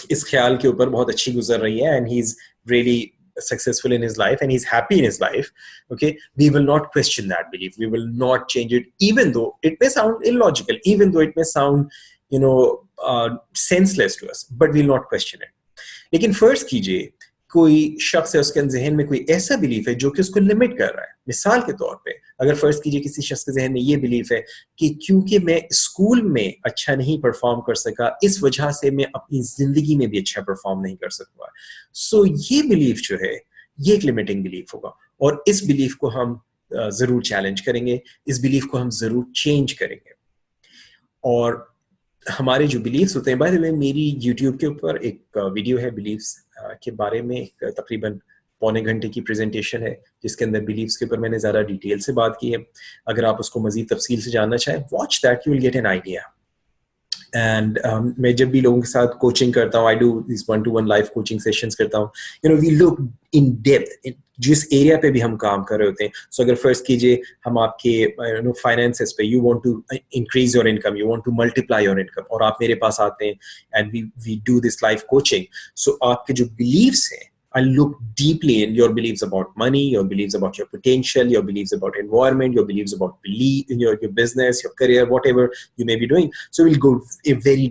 اس خیال کے اوپر بہت اچھی گزر رہی ہے, and he is really successful in his life and he's happy in his life. Okay, we will not question that belief, we will not change it, even though it may sound illogical, even though it may sound senseless to us, but we'll not question it. لیکن فرض کیجئے کوئی شخص ہے, اس کے ذہن میں کوئی ایسا بلیف ہے جو کہ اس کو لمٹ کر رہا ہے. مثال کے طور پہ اگر فرض کیجئے کسی شخص کے ذہن میں یہ بلیف ہے کہ کیونکہ میں اسکول میں اچھا نہیں پرفارم کر سکا, اس وجہ سے میں اپنی زندگی میں بھی اچھا پرفارم نہیں کر سکوں گا. سو یہ بلیف جو ہے یہ ایک لمیٹنگ بلیف ہوگا, اور اس بلیف کو ہم ضرور چیلنج کریں گے, اس بلیف کو ہم ضرور چینج کریں گے. اور ہمارے جو بلیفس ہوتے ہیں, بائی دا وے میری یوٹیوب کے اوپر ایک ویڈیو ہے بلیفس کے بارے میں تقریباً پونے گھنٹے کی پریزنٹیشن ہے جس کے اندر بلیفس کے اوپر میں نے زیادہ ڈیٹیل سے بات کی ہے. اگر آپ اس کو مزید تفصیل سے جاننا چاہیں, watch that, you will get an idea. And میں جب بھی لوگوں کے ساتھ کوچنگ کرتا ہوں, I do these 1-to-1 life coaching sessions کرتا ہوں, وی لک ان ڈیپتھ جس ایریا پہ بھی ہم کام کر رہے ہوتے ہیں. سو اگر فرض کیجیے ہم آپ کے فائنینسز پہ, you want to increase your income, you want to multiply your income, اور آپ میرے پاس آتے ہیں and we do this life coaching. So آپ کے جو بلیفس ہیں, I look deeply in your beliefs about money, your beliefs about your potential, your beliefs about environment, your beliefs about belief in your business, your career, whatever you may be doing. So we'll go a very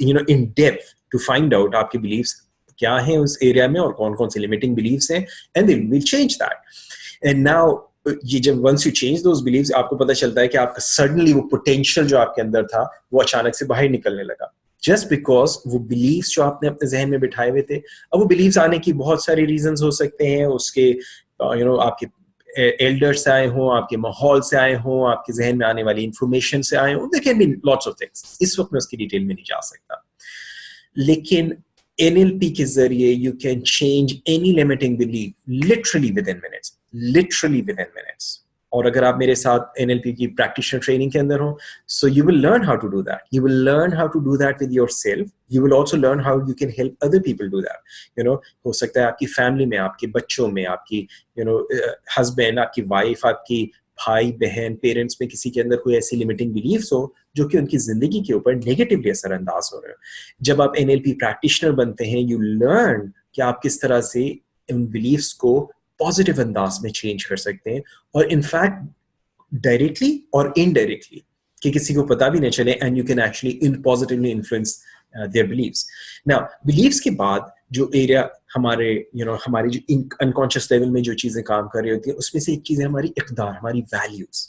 in depth to find out aapke beliefs kya hain us area mein aur kaun se limiting beliefs hain, and then we'll change that. And now یہ جب once you change those beliefs, آپ کو پتہ چلتا ہے کہ آپ کا suddenly وہ potential جو آپ کے اندر تھا وہ اچانک سے باہر نکلنے لگا, جسٹ بیکاز وہ بلیفس جو آپ نے اپنے ذہن میں بٹھائے ہوئے تھے. اب وہ بلیفس آنے کی بہت ساری ریزنز ہو سکتے ہیں, اس کے آپ کے ایلڈر سے آئے ہوں, آپ کے ماحول سے آئے ہوں, آپ کے ذہن میں آنے والی انفارمیشن سے آئے ہوں, there can be lots of things. اس وقت میں اس کی ڈیٹیل میں نہیں جا سکتا, لیکن NLP کے ذریعے you can change any limiting belief literally within minutes. اور اگر آپ میرے ساتھ NLP کی پریکٹیشنر ٹریننگ کے اندر ہوں, so you will learn how to do that. You will learn how to do that with yourself. You will also learn how you can help other people do that. ہو سکتا ہے آپ کی family میں, آپ کے بچوں میں, آپ کی ہسبینڈ, آپ کی وائف, آپ کی بھائی بہن, پیرنٹس میں کسی کے اندر کوئی ایسی لمیٹنگ بلیفس ہو جو کہ ان کی زندگی کے اوپر نیگیٹولی اثر انداز ہو رہے ہو. جب آپ NLP پریکٹیشنر بنتے ہیں, you learn کہ آپ کس طرح سے ان بلیفس کو پازیٹیو انداز میں چینج کر سکتے ہیں, اور انفیکٹ ڈائریکٹلی اور انڈائریکٹلی, کہ کسی کو پتا بھی نہ چلے, and you can actually positively influence their beliefs. Now beliefs کے بعد جو ایریا ہمارے ہماری جو انکانشیس لیول میں جو چیزیں کام کر رہی ہوتی ہیں, اس میں سے ایک چیز ہے ہماری اقدار, ہماری ویلیوز.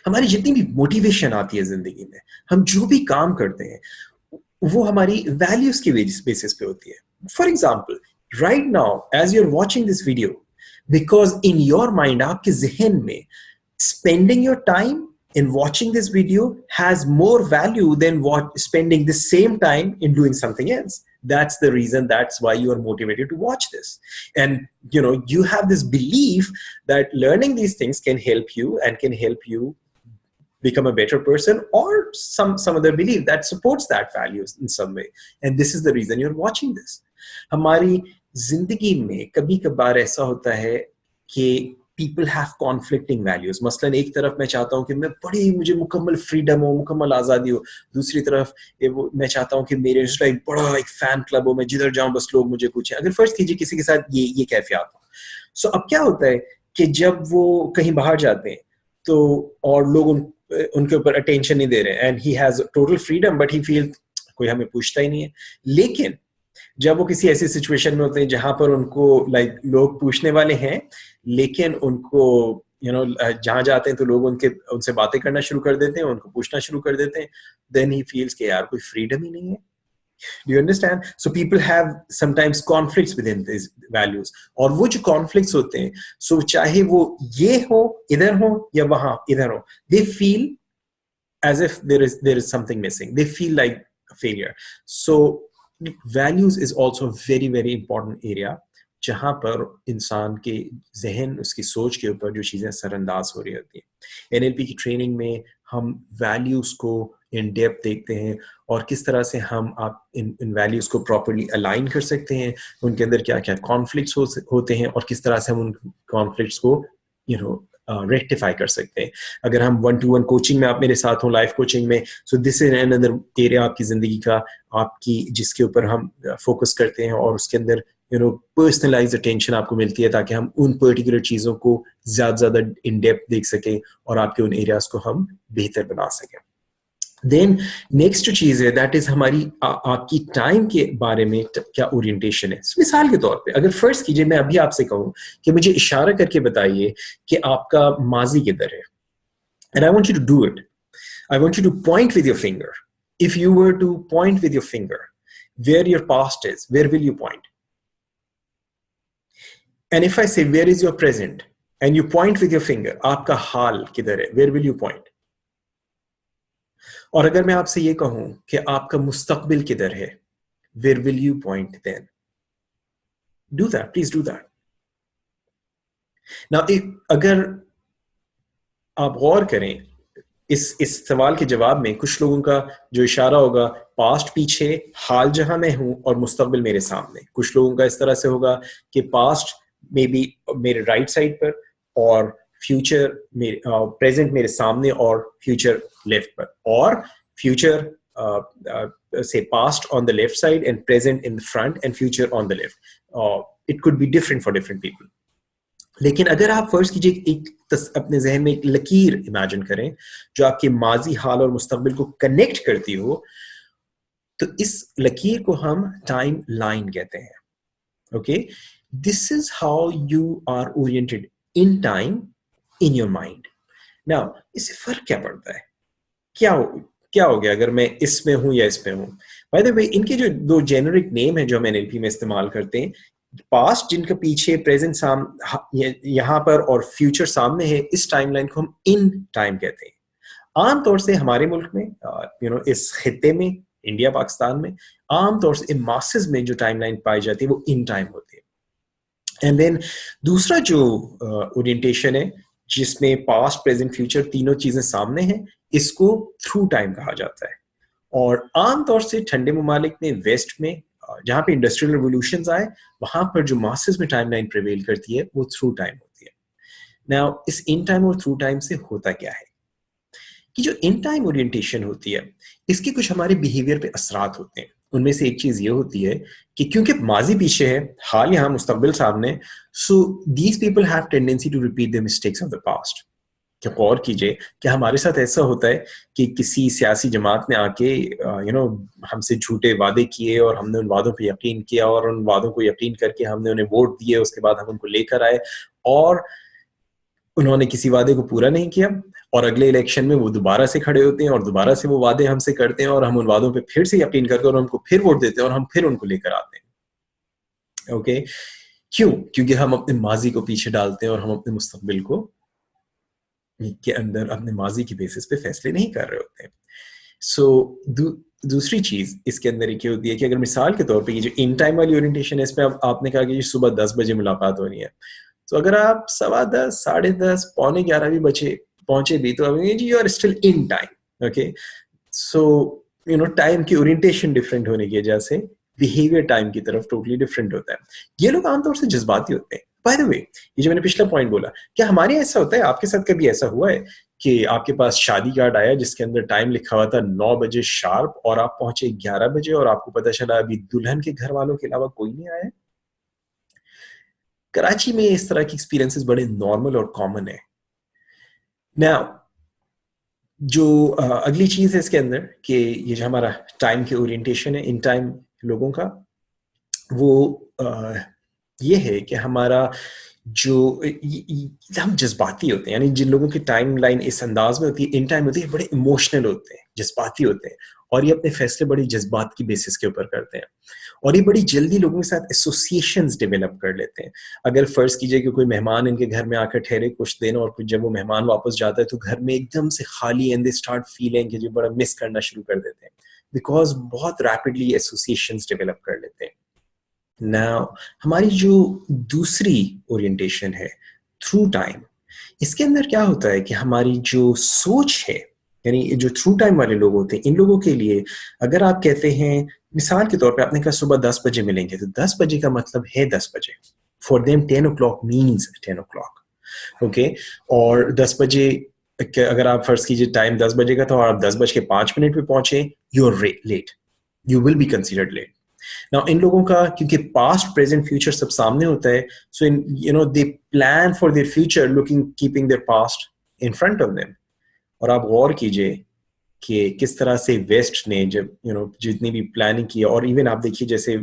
ہماری جتنی بھی موٹیویشن آتی ہے زندگی میں, ہم جو بھی کام کرتے ہیں وہ ہماری ویلیوز کی بیسس پہ ہوتی ہے. For example, right now as you're watching this video, because in your mind aap ke zehn mein spending your time in watching this video has more value than spending the same time in doing something else. That's the reason, that's why you are motivated to watch this. And you have this belief that learning these things can help you and can help you become a better person, or some other belief that supports that values in some way, and this is the reason you're watching this. ہماری زندگی میں کبھی کبھار ایسا ہوتا ہے کہ people have conflicting values. مثلاً ایک طرف میں چاہتا ہوں کہ مجھے مکمل فریڈم ہو, مکمل آزادی ہو, دوسری طرف میں چاہتا ہوں کہ میرے بڑا ایک فین کلب ہو, میں جدھر جاؤں بس لوگ مجھے پوچھیں. اگر فرض کیجیے کسی کے ساتھ یہ کیفیات ہو, سو اب کیا ہوتا ہے کہ جب وہ کہیں باہر جاتے ہیں تو اور لوگ ان کے اوپر اٹینشن نہیں دے رہے, and he has total freedom but he feel کوئی ہمیں پوچھتا ہی نہیں ہے. لیکن جب وہ کسی ایسی سچویشن میں ہوتے ہیں جہاں پر ان کو لوگ پوچھنے والے ہیں, لیکن ان کو جہاں جاتے ہیں تو لوگ ان سے باتیں کرنا شروع کر دیتے ہیں, ان کو پوچھنا شروع کر دیتے ہیں, دین ہی فیلس کہ یار کوئی فریڈم ہی نہیں ہے. Do you understand? So people have sometimes conflicts within these values. اور وہ جو conflicts ہوتے ہیں, so چاہے وہ یہ ہو, ادھر ہو, یا وہاں ادھر ہو, they feel as if there is something missing. They feel like a failure. So values is also a very very important area جہاں پر انسان کے ذہن, اس کی سوچ کے اوپر جو چیزیں اثر انداز ہو رہی ہوتی ہیں. NLP کی ٹریننگ میں ہم ویلیوز کو ان ڈیپتھ دیکھتے ہیں, اور کس طرح سے ہم ان ویلیوز کو پراپرلی الائن کر سکتے ہیں, ان کے اندر کیا کیا کانفلکٹس ہوتے ہیں, اور کس طرح سے ہم ان کانفلکٹس کو ریکٹیفائی کر سکتے ہیں. اگر ہم 1-to-1 کوچنگ میں آپ میرے ساتھ ہوں, لائف کوچنگ میں, سو دس از another ایریا آپ کی زندگی کا, آپ کی جس کے اوپر ہم فوکس کرتے ہیں, اور اس کے اندر پرسنلائز اٹینشن آپ کو ملتی ہے تاکہ ہم ان پرٹیکولر چیزوں کو زیادہ زیادہ ان ڈیپتھ دیکھ سکیں اور آپ کے ان ایریاز کو ہم بہتر بنا سکیں. دین نیکسٹ چیز ہے دیٹ از ہماری آپ کی ٹائم کے بارے میں کیا اورینٹیشن ہے. مثال کے طور پہ اگر فرض کیجیے میں ابھی آپ سے کہوں کہ مجھے اشارہ کر کے بتائیے کہ آپ کا ماضی کدھر ہے, and I want you to do it, I want you to point with your finger. If you were to point with your finger where your past is, where will you point? And if I say where is your present and you point with your finger, آپ کا حال کدھر ہے, where will you point? اور اگر میں آپ سے یہ کہوں کہ آپ کا مستقبل کدھر ہے, where will you point then? Do that, please do that. Now, اگر آپ غور کریں اس سوال کے جواب میں کچھ لوگوں کا جو اشارہ ہوگا پاسٹ پیچھے، حال جہاں میں ہوں اور مستقبل میرے سامنے. کچھ لوگوں کا اس طرح سے ہوگا کہ پاسٹ میں بھی میرے رائٹ سائڈ پر اور فیوچر پریزنٹ میرے سامنے اور فیوچر لیفٹ پر، اور future say past on the left side and present in the front and future on the left. It could be different for different people. لیکن اگر آپ فرض کیجئے ایک اپنے ذہن میں ایک لکیر امیجن کریں جو آپ کے ماضی، حال اور مستقبل کو کنیکٹ کرتی ہو، تو اس لکیر کو ہم ٹائم لائن کہتے ہیں. Okay, this is how you are oriented in time in your mind. Now اس سے فرق کیا پڑتا ہے؟ کیا ہو گیا اگر میں اس میں ہوں یا اس میں ہوں؟ بائی دا وے، ان کے جو دو جینرک نیم ہیں جو ہم NLP میں استعمال کرتے ہیں، پاسٹ جن کا پیچھے پریزنٹ یہاں پر اور فیوچر سامنے ہے، اس ٹائم لائن کو ہم ان ٹائم کہتے ہیں. عام طور سے ہمارے ملک میں اس خطے میں، انڈیا پاکستان میں، عام طور سے ماسز میں جو ٹائم لائن پائی جاتی ہے وہ ان ٹائم ہوتی ہے. اینڈ دین دوسرا جو اورینٹیشن ہے جس میں پاسٹ، پریزنٹ، فیوچر تینوں چیزیں سامنے ہیں، اس کو تھرو ٹائم کہا جاتا ہے. اور عام طور سے ٹھنڈے ممالک میں، ویسٹ میں، جہاں پہ انڈسٹریل ریولوشنز آئے، وہاں پر جو ماسز میں ٹائم لائن پریویل کرتی ہے وہ تھرو ٹائم ہوتی ہے. ناؤ اس ان ٹائم اور تھرو ٹائم سے ہوتا کیا ہے کہ جو ان ٹائم اورینٹیشن ہوتی ہے اس کے کچھ ہمارے بیہیویئر پہ اثرات ہوتے ہیں. ان میں سے ایک چیز یہ ہوتی ہے کہ کیونکہ ماضی پیچھے ہے، حال یہاں، مستقبل سامنے، so these people have tendency to repeat the mistakes of the past. کہ غور کیجئے کہ ہمارے ساتھ ایسا ہوتا ہے کہ کسی سیاسی جماعت نے آ کے ہم سے جھوٹے وعدے کیے اور ہم نے ان وعدوں پہ یقین کیا، اور ان وعدوں کو یقین کر کے ہم نے انہیں ووٹ دیے. اس کے بعد ہم ان کو لے کر آئے اور انہوں نے کسی وعدے کو پورا نہیں کیا، اور اگلے الیکشن میں وہ دوبارہ سے کھڑے ہوتے ہیں اور دوبارہ سے وہ وعدے ہم سے کرتے ہیں، اور ہم ان وعدوں پہ پھر سے یقین کر کے اور ان کو پھر ووٹ دیتے ہیں اور ہم پھر ان کو لے کر آتے ہیں. اوکے، کیونکہ ہم اپنے ماضی کو پیچھے ڈالتے ہیں اور ہم اپنے مستقبل کو کے اندر اپنے ماضی کی بیسس پہ فیصلے نہیں کر رہے ہوتے ہیں. سو دوسری چیز اس کے اندر یہ ہوتی ہے کہ اگر مثال کے طور پہ یہ جو ان ٹائم والی اورینٹیشن ہے، اس میں آپ نے کہا کہ صبح 10 بجے ملاقات ہونی ہے، تو اگر آپ 10:15، 10:30، 11:45 بھی پہنچے بھی، تو آپ جی you are still in time. Okay, so time کی اورینٹیشن ڈفرینٹ ہونے کی وجہ سے بیہیویئر ٹائم کی طرف ٹوٹلی ڈفرینٹ ہوتا ہے. یہ لوگ عام طور سے جذباتی ہوتے ہیں. بائی دا وے، یہ جو میں نے پچھلا پوائنٹ بولا، کیا ہمارے یہاں ایسا ہوتا ہے، آپ کے ساتھ کبھی ایسا ہوا ہے کہ آپ کے پاس شادی کارڈ آیا جس کے اندر ٹائم لکھا ہوا تھا 9 بجے شارپ، اور آپ پہنچے 11 بجے اور آپ کو پتا چلا ابھی دلہن کے گھر والوں کے علاوہ کوئی نہیں آیا؟ کراچی میں اس طرح کی ایکسپیرینسز بڑے نارمل اور کامن ہیں. Now جو اگلی چیز ہے اس کے اندر کہ یہ جو ہمارا ٹائم کی اورینٹیشن ہے ان ٹائم لوگوں کا، وہ یہ ہے کہ ہمارا جو ہم جذباتی ہوتے ہیں، یعنی جن لوگوں کی ٹائم لائن اس انداز میں ہوتی ہے، ان ٹائم ہوتی ہے، بڑے ایموشنل ہوتے ہیں، جذباتی ہوتے ہیں، اور یہ اپنے فیصلے بڑی جذبات کی بیسس کے اوپر کرتے ہیں، اور یہ بڑی جلدی لوگوں کے ساتھ ایسوسیشنز ڈیولپ کر لیتے ہیں. اگر فرض کیجئے کہ کوئی مہمان ان کے گھر میں آ کر ٹھہرے کچھ دن، اور جب وہ مہمان واپس جاتا ہے تو گھر میں ایک دم سے خالی، اینڈ دے اسٹارٹ فیلنگ کہ جو بڑا مس کرنا شروع کر دیتے ہیں، بیکاز بہت ریپڈلی ایسوسیشنز ڈیولپ کر لیتے ہیں. Now ہماری جو دوسری اورینٹیشن ہے تھرو ٹائم، اس کے اندر کیا ہوتا ہے کہ ہماری جو سوچ ہے، یعنی جو تھرو ٹائم والے لوگ ہوتے ہیں، ان لوگوں کے لیے اگر آپ کہتے ہیں مثال کے طور پہ آپ نے کہا صبح 10 بجے ملیں گے، تو 10 بجے کا مطلب ہے 10 بجے. For them 10 o'clock means 10 o'clock. Okay, اور 10 بجے اگر آپ فرض کیجیے ٹائم 10 بجے کا تھا اور آپ 10:05 پہ پہنچے، you are late, you will be considered late. Now ان لوگوں کا کیونکہ پاسٹ، پریزنٹ، فیوچر سب سامنے ہوتا ہے، سو they plan for their future keeping their past in front of them. اور آپ غور کیجئے کہ کس طرح سے ویسٹ نے جب جتنی بھی پلاننگ کی، اور ایون آپ دیکھیے جیسے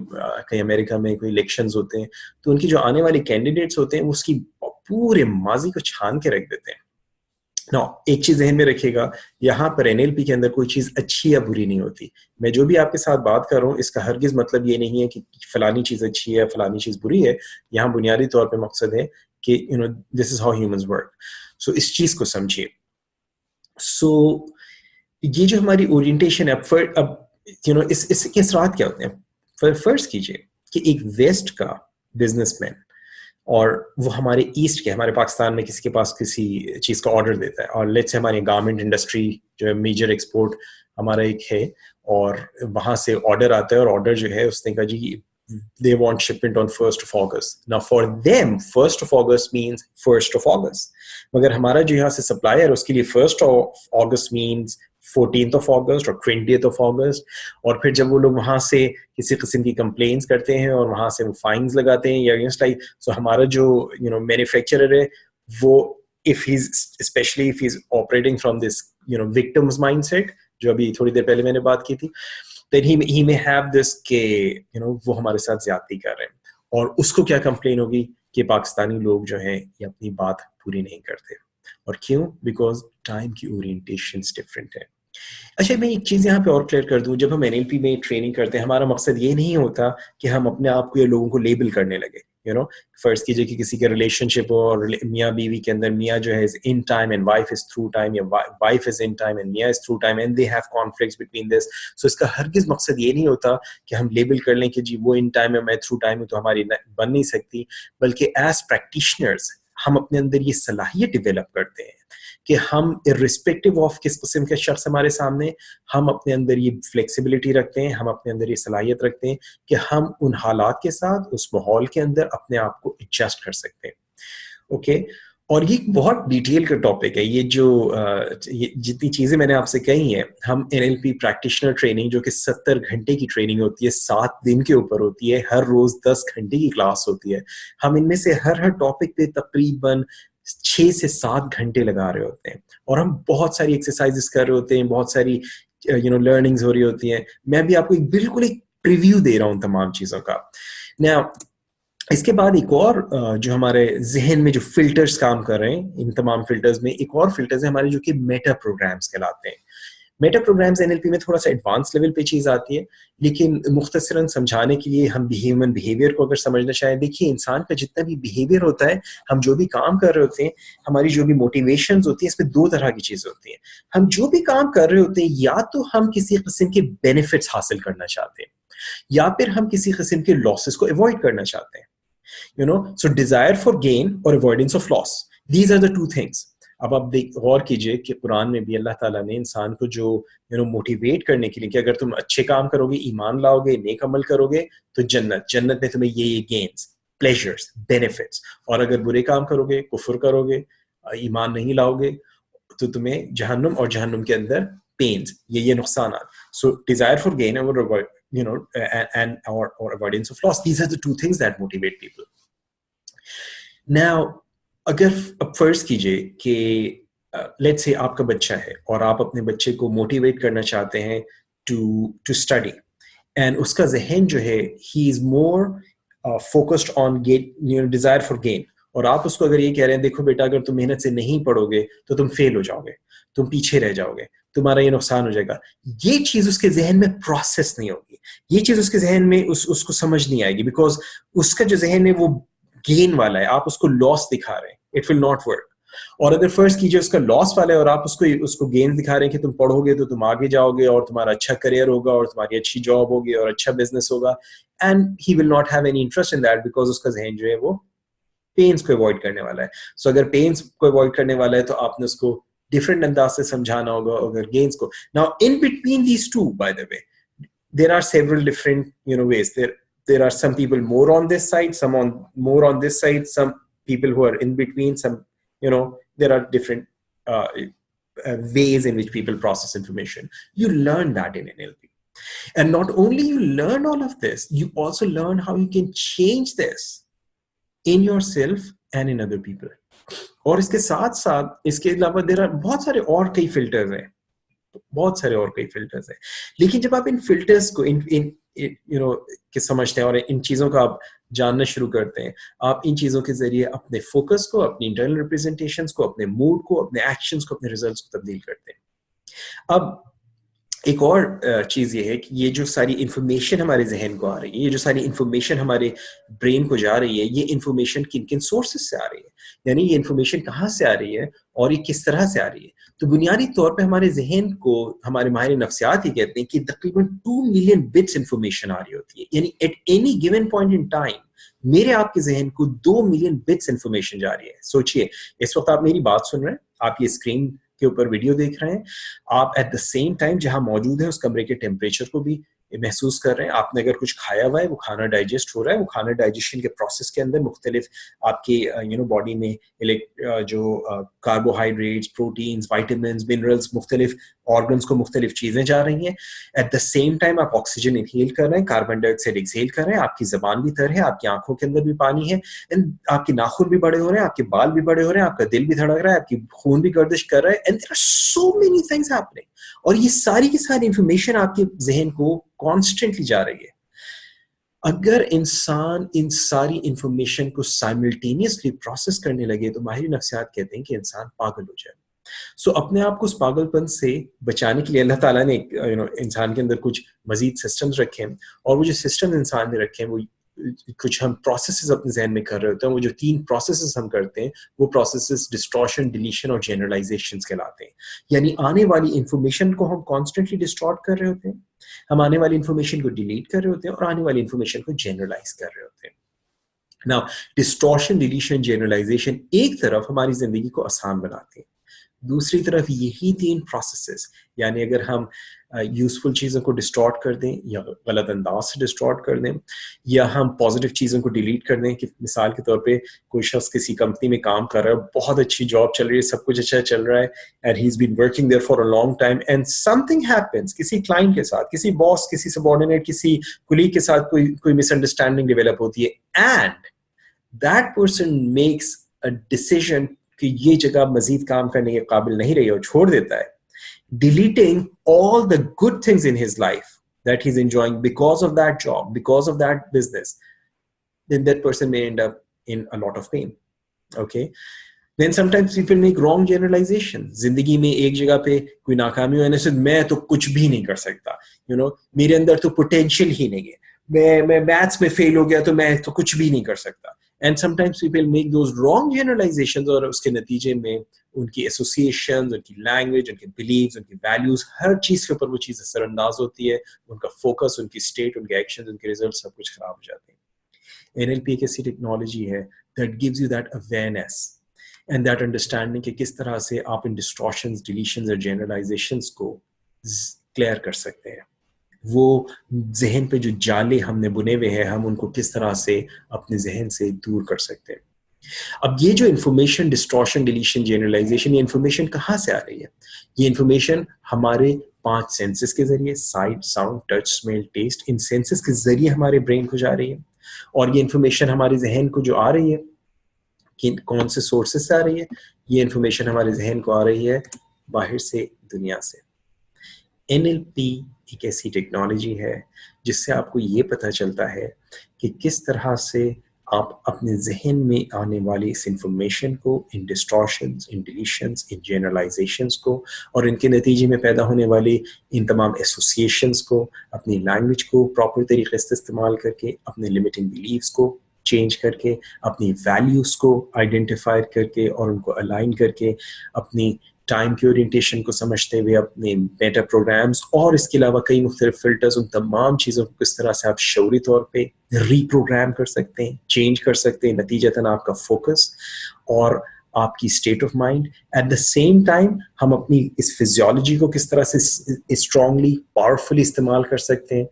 کہیں امریکہ میں کوئی الیکشنز ہوتے ہیں تو ان کی جو آنے والے کینڈیڈیٹس ہوتے ہیں وہ اس کی پورے ماضی کو چھان کے رکھ دیتے ہیں. ایک چیز ذہن میں رکھیے گا، یہاں پر NLP کے اندر کوئی چیز اچھی یا بری نہیں ہوتی. میں جو بھی آپ کے ساتھ بات کر رہا ہوں اس کا ہرگز مطلب یہ نہیں ہے کہ فلانی چیز اچھی ہے فلانی چیز بری ہے. یہاں بنیادی طور پہ مقصد ہے کہ دس از ہاؤ ہیومنز ورک. سو اس چیز کو سمجھیے. سو یہ جو ہماری اورینٹیشن ہے، اب اس کے اثرات کیا ہوتے ہیں؟ فرض کیجیے کہ ایک ویسٹ کا بزنس مین, اور وہ ہمارے ایسٹ کے, ہمارے پاکستان میں کسی کے پاس کسی چیز کا آرڈر دیتا ہے, اور لیٹس سے ہماری گارمنٹ انڈسٹری جو ہے میجر ایکسپورٹ ہمارا ایک ہے, اور وہاں سے آرڈر آتا ہے, اور آرڈر جو ہے اس نے کہا جی they want shipment on 1st of August. Now for them 1st of August means 1st of August. مگر ہمارا جو یہاں سے سپلائر اس کے لیے 1st of August means 14th of August اور 20th of August. اور پھر جب وہ لوگ وہاں سے کسی قسم کی کمپلینس کرتے ہیں اور وہاں سے وہ فائنز لگاتے ہیں یا لائک, سو ہمارا جو مینوفیکچرر ہے وہ if he's especially if he's operating from this victim's mindset جو ابھی تھوڑی دیر پہلے میں نے بات کی تھی, then he may have this کہ وہ ہمارے ساتھ زیادتی کر رہے ہیں, اور اس کو کیا کمپلین ہوگی کہ پاکستانی لوگ جو ہیں یہ اپنی بات پوری نہیں کرتے. اور کیوں؟ بیکاز ٹائم کی اورینٹیشنز ڈفرینٹ ہے. اچھا میں ایک چیز یہاں پہ اور کلیئر کر دوں, جب ہم NLP میں ٹریننگ کرتے ہیں ہمارا مقصد یہ نہیں ہوتا کہ ہم اپنے آپ کو یا لوگوں کو لیبل کرنے لگے. فرض کیجیے کہ کسی کے ریلیشن شپ ہو اور میاں بیوی کے اندر میاں جو ہے in time and wife is through time, یا wife is in time and میاں is through time, and they have conflicts between this. So اس کا ہرگز مقصد یہ نہیں ہوتا کہ ہم لیبل کر لیں کہ جی وہ ان ٹائم ہے میں تھرو ٹائم ہوں تو ہماری بن نہیں سکتی, بلکہ ایز پریکٹیشنرز ہم اپنے اندر یہ صلاحیت ڈیولپ کرتے ہیں کہ ہم irrespective آف کس قسم کے شخص ہمارے سامنے, ہم اپنے اندر یہ فلیکسیبلٹی رکھتے ہیں, ہم اپنے اندر یہ صلاحیت رکھتے ہیں کہ ہم ان حالات کے ساتھ اس ماحول کے اندر اپنے آپ کو ایڈجسٹ کر سکتے ہیں. اوکے, اور یہ بہت ڈیٹیل کا ٹاپک ہے, یہ جو جتنی چیزیں میں نے آپ سے کہی ہیں, ہم NLP پریکٹیشنر ٹریننگ جو کہ 70 گھنٹے کی ٹریننگ ہوتی ہے, 7 دن کے اوپر ہوتی ہے, ہر روز 10 گھنٹے کی کلاس ہوتی ہے, ہم ان میں سے ہر ٹاپک پہ تقریباً 6 سے 7 گھنٹے لگا رہے ہوتے ہیں, اور ہم بہت ساری ایکسرسائزز کر رہے ہوتے ہیں, بہت ساری لرننگز ہو رہی ہوتی ہیں. میں بھی آپ کو بالکل ایک پریویو دے رہا ہوں تمام چیزوں کا. Now اس کے بعد ایک اور جو ہمارے ذہن میں جو فلٹرز کام کر رہے ہیں, ان تمام فلٹرز میں ایک اور فلٹرز ہیں ہمارے جو کہ میٹا پروگرامز کہلاتے ہیں. میٹا پروگرامز NLP میں تھوڑا سا ایڈوانس لیول پہ چیز آتی ہے, لیکن مختصراً سمجھانے کے لیے ہم ہیومن بیہیویئر کو اگر سمجھنا چاہیں, دیکھیے انسان کا جتنا بھی بیہیویئر ہوتا ہے, ہم جو بھی کام کر رہے ہوتے ہیں, ہماری جو بھی موٹیویشنز ہوتی ہیں, اس میں 2 طرح کی چیزیں ہوتی ہیں. ہم جو بھی کام کر رہے ہوتے ہیں یا تو ہم کسی قسم کے بینیفٹس حاصل کرنا چاہتے ہیں, یا پھر ہم کسی قسم کے لاسز کو ایوائڈ کرنا چاہتے ہیں. So desire for gain or avoidance of loss, these are the 2 things. اب آپ غور کیجئے کہ قرآن میں بھی اللہ تعالیٰ نے انسان کو جو موٹیویٹ کرنے کے لیے کہ اگر تم اچھے کام کرو گے, ایمان لاؤ گے, نیک عمل کرو گے تو جنت میں تمہیں یہ گینز, پلیزرز, بینیفٹس, اور اگر برے کام کرو گے, کفر کرو گے, ایمان نہیں لاؤ گے تو تمہیں جہنم, اور جہنم کے اندر پینز, یہ نقصانات. So desire for gain and or avoidance of loss, these are the 2 things that motivate people. Now اگر فرض کیجئے کہ لیٹس سے آپ کا بچہ ہے اور آپ اپنے بچے کو موٹیویٹ کرنا چاہتے ہیں ٹو اسٹڈی, اینڈ اس کا ذہن جو ہے he is more focused on desire for gain, اور آپ اس کو اگر یہ کہہ رہے ہیں دیکھو بیٹا اگر تم محنت سے نہیں پڑھو گے تو تم فیل ہو جاؤ گے, تم پیچھے رہ جاؤ گے, تمہارا یہ نقصان ہو جائے گا, یہ چیز اس کے ذہن میں پروسیس نہیں ہوگی, یہ چیز اس کے ذہن میں اس کو سمجھ نہیں آئے گی, بیکاز اس کا جو ذہن ہے وہ گین والا ہے, آپ اس کو لاس دکھا رہے ہیں, اٹ ول ناٹ ورک. اور اگر فرض کیجیے اس کا لاس والا ہے اور آپ اس کو گین دکھا رہے ہیں کہ تم پڑھو گے تو تم آگے جاؤ گے اور تمہارا اچھا کریئر ہوگا اور تمہاری اچھی جاب ہوگی اور اچھا بزنس ہوگا, and he will not have any interest in that because اس کا ذہن جو ہے وہ پینس کو اوائڈ کرنے والا ہے. سو اگر پینس کو اوائڈ کرنے والا ہے تو آپ نے اس کو ڈفرینٹ انداز سے سمجھانا ہوگا, اگر گینس کو. Now in between these two, by the way, there are several different ways. There are some people more on this side, some more on this side, some people who are in between, some there are different ways in which people process information. You learn that in NLP, and not only you learn all of this, you also learn how you can change this in yourself and in other people. اور اس کے ساتھ ساتھ اس کے علاوہ بہت سارے اور کئی فلٹرز ہیں, لیکن جب آپ ان فلٹرز کو کہ سمجھتے ہیں اور ان چیزوں کا آپ جاننا شروع کرتے ہیں, آپ ان چیزوں کے ذریعے اپنے فوکس کو, اپنی انٹرنل ریپرزنٹیشنز کو, اپنے موڈ کو, اپنے ایکشنز کو, اپنے ریزلٹس کو تبدیل کرتے ہیں. اب ایک اور چیز یہ ہے کہ یہ جو ساری انفارمیشن ہمارے ذہن کو آ رہی ہے, یہ جو ساری انفارمیشن ہمارے برین کو جا رہی ہے, یہ انفارمیشن کن کن سورسز سے آ رہی ہے, یعنی یہ انفارمیشن کہاں سے آ رہی ہے اور یہ کس طرح سے آ رہی ہے. تو بنیادی طور پہ ہمارے ذہن کو ہمارے ماہر نفسیات ہی کہتے ہیں کہ تقریباً 2 ملین بٹس انفارمیشن آ رہی ہوتی ہے, یعنی at any given point in time میرے آپ کے ذہن کو 2 ملین بٹس انفارمیشن جا رہی ہے. سوچئے اس وقت آپ میری بات سن رہے ہیں, آپ یہ اسکرین کے اوپر ویڈیو دیکھ رہے ہیں, آپ ایٹ دا سیم ٹائم جہاں موجود ہیں اس کمرے کے ٹیمپریچر کو بھی محسوس کر رہے ہیں. آپ نے اگر کچھ کھایا ہوا ہے, وہ کھانا ڈائجسٹ ہو رہا ہے, وہ کھانا ڈائجیشن کے پروسیس کے اندر مختلف آپ کی باڈی میں جو کاربوہائیڈریٹس, پروٹینز, وائٹامنس, منرلس, مختلف آرگنس کو مختلف چیزیں جا رہی ہیں. ایٹ دا سیم ٹائم آپ آکسیجن انہیل کر رہے ہیں, کاربن ڈائی آکسائڈ ایکسہیل کر رہے ہیں, آپ کی زبان بھی تر ہے, آپ کی آنکھوں کے اندر بھی پانی ہے, آپ کے ناخن بھی بڑے ہو رہے ہیں, آپ کے بال بھی بڑے ہو رہے ہیں, آپ کا دل بھی دھڑک رہا ہے, آپ کی خون بھی گردش کر رہا ہے, and there are so many things happening. اور یہ ساری کی ساری انفارمیشن آپ کے ذہن کو کانسٹنٹلی جا رہی ہے. اگر انسان ان ساری انفارمیشن کو سائملٹینیسلی پروسیس کرنے لگے تو ماہر نفسیات کہتے ہیں کہ انسان پاگل ہو جائے. سو اپنے آپ کو اس پاگل پن سے بچانے کے لیے اللہ تعالیٰ نے انسان کے اندر کچھ مزید سسٹمز رکھے ہیں, اور وہ جو سسٹمز انسان نے رکھے ہیں وہ کچھ ہم پروسیسز اپنے ذہن میں کر رہے ہوتے ہیں. وہ جو 3 پروسیسز ہم کرتے ہیں وہ پروسیسز ڈسٹورشن, ڈیلیشن اور جنرلائزیشنز کہلاتے ہیں. یعنی آنے والی انفارمیشن کو ہم کانسٹنٹلی ڈسٹورٹ کر رہے ہوتے ہیں, ہم آنے والی انفارمیشن کو ڈیلیٹ کر رہے ہوتے ہیں, اور آنے والی انفارمیشن کو جنرلائز کر رہے ہوتے ہیں. Now, ڈسٹورشن, ڈیلیشن, جنرلائزیشن ایک طرف ہماری زندگی کو آسان بناتے ہیں, دوسری طرف یہی 3 پروسیسز, یعنی اگر ہم یوزفل چیزوں کو ڈسٹارٹ کر دیں یا غلط انداز سے ڈسٹارٹ کر دیں, یا ہم پازیٹیو چیزوں کو ڈیلیٹ کر دیں, کہ مثال کے طور پہ کوئی شخص کسی کمپنی میں کام کر رہا ہے, بہت اچھی جاب چل رہی ہے, سب کچھ اچھا چل رہا ہے, and he is been working there for a long time, and some thing happens, کسی کلائنٹ کے ساتھ, کسی باس, کسی سبارڈینیٹ, کسی کولیگ کے ساتھ کوئی مس انڈرسٹینڈنگ ڈیولپ ہوتی ہے, and that person makes a decision کہ یہ جگہ مزید کام کرنے کے قابل نہیں رہی اور چھوڑ دیتا ہے, deleting all the good things in his life that he's enjoying because of that job, because of that business, then that person may end up in a lot of pain. Okay? Then sometimes people make wrong generalization. زندگی میں ایک جگہ پہ کوئی ناکامی ہونے سے میں تو کچھ بھی نہیں کر سکتا, میرے اندر تو پوٹینشیل ہی نہیں ہے, میں میتھس میں فیل ہو گیا تو میں تو کچھ بھی نہیں کر سکتا. And sometimes people make those wrong generalizations, اور اس کے نتیجے میں ان کی ایسوسیشنز, ان کی لینگویج, ان کے بلیفز, ان کی ویلیوز, ہر چیز کے اوپر وہ چیز اثر انداز ہوتی ہے, ان کا فوکس, ان کی اسٹیٹ, ان کے ایکشنز, ان کے ریزلٹ سب کچھ خراب ہو جاتے ہیں. NLP ایک ایسی ٹیکنالوجی ہے that gives you that awareness and that understanding کہ کس طرح سے آپ ان ڈسٹورشنز, ڈیلیشنز اور جنرلائزیشنز کو کلیئر کر سکتے ہیں. وہ ذہن پہ جو جالے ہم نے بنے ہوئے ہیں, ہم ان کو کس طرح سے اپنے ذہن سے دور کر سکتے ہیں. اب یہ جو انفارمیشن, ڈسٹورشن, ڈیلیشن, جنرلائزیشن, یہ انفارمیشن کہاں سے آ رہی ہے؟ یہ انفارمیشن ہمارے 5 سینسز کے ذریعے, sight, sound, touch, smell, taste, ان سینسز کے ذریعے ہمارے برین کو جا رہی ہے. اور یہ انفارمیشن ہمارے ذہن کو جو آ رہی ہے, کون سے سورسز سے آ رہی ہے؟ یہ انفارمیشن ہمارے ذہن کو آ رہی ہے باہر سے, دنیا سے. NLP ایک ایسی ٹیکنالوجی ہے جس سے آپ کو یہ پتہ چلتا ہے کہ کس طرح سے آپ اپنے ذہن میں آنے والی اس انفارمیشن کو, ان ڈسٹورشنز, ان ڈیلیشنز, ان جنرلائزیشنز کو, اور ان کے نتیجے میں پیدا ہونے والی ان تمام ایسوسیشنز کو, اپنی لینگویج کو پراپر طریقے سے استعمال کر کے, اپنے لمیٹنگ بلیفز کو چینج کر کے, اپنی ویلیوز کو آئیڈینٹیفائی کر کے اور ان کو الائن کر کے, اپنی ٹائم کی اورینٹیشن کو سمجھتے ہوئے اپنے میٹا پروگرامز اور اس کے علاوہ کئی مختلف فلٹرز, ان تمام چیزوں کو کس طرح سے آپ شعوری طور پہ ری پروگرام کر سکتے ہیں, چینج کر سکتے ہیں, نتیجتاً آپ کا فوکس اور آپ کی state of mind. At the same time ہم اپنی اس فزیولوجی کو کس طرح سے اسٹرانگلی, پاورفلی استعمال کر سکتے ہیں.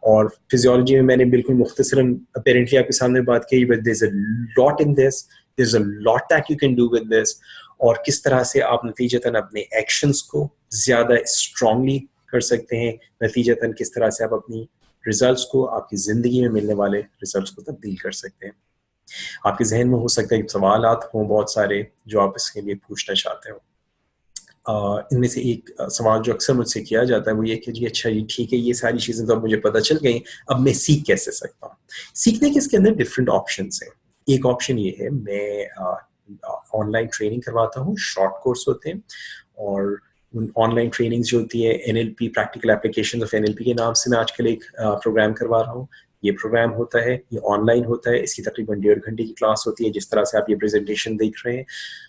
اور فزیولوجی میں نے بالکل مختصراً اپیرنٹلی آپ کے سامنے بات کی, but there is a lot in this, there is a lot that you can do with this, اور کس طرح سے آپ نتیجتاً اپنے ایکشنز کو زیادہ اسٹرانگلی کر سکتے ہیں, نتیجتاً کس طرح سے آپ اپنی ریزلٹس کو, آپ کی زندگی میں ملنے والے ریزلٹس کو تبدیل کر سکتے ہیں. آپ کے ذہن میں ہو سکتا ہے کہ سوالات ہوں بہت سارے جو آپ اس کے لیے پوچھنا چاہتے ہو. ان میں سے ایک سوال جو اکثر مجھ سے کیا جاتا ہے وہ یہ کہ جی اچھا جی ٹھیک ہے, یہ ساری چیزیں تو اب مجھے پتہ چل گئیں, اب میں سیکھ کیسے سکتا ہوں؟ سیکھنے کے اس کے اندر ڈفرینٹ آپشنس ہیں. ایک آپشن یہ ہے, میں آن لائن ٹریننگ کرواتا ہوں, شارٹ کورس ہوتے ہیں, اور آن لائن ٹریننگز جو ہوتی ہے NLP practical application of NLP کے نام سے میں آج کل ایک پروگرام کروا رہا ہوں. یہ پروگرام ہوتا ہے, یہ آن لائن ہوتا ہے, اس کی تقریباً 1.5 گھنٹے کی کلاس ہوتی ہے, جس طرح سے آپ یہ پریزنٹیشن دیکھ رہے ہیں,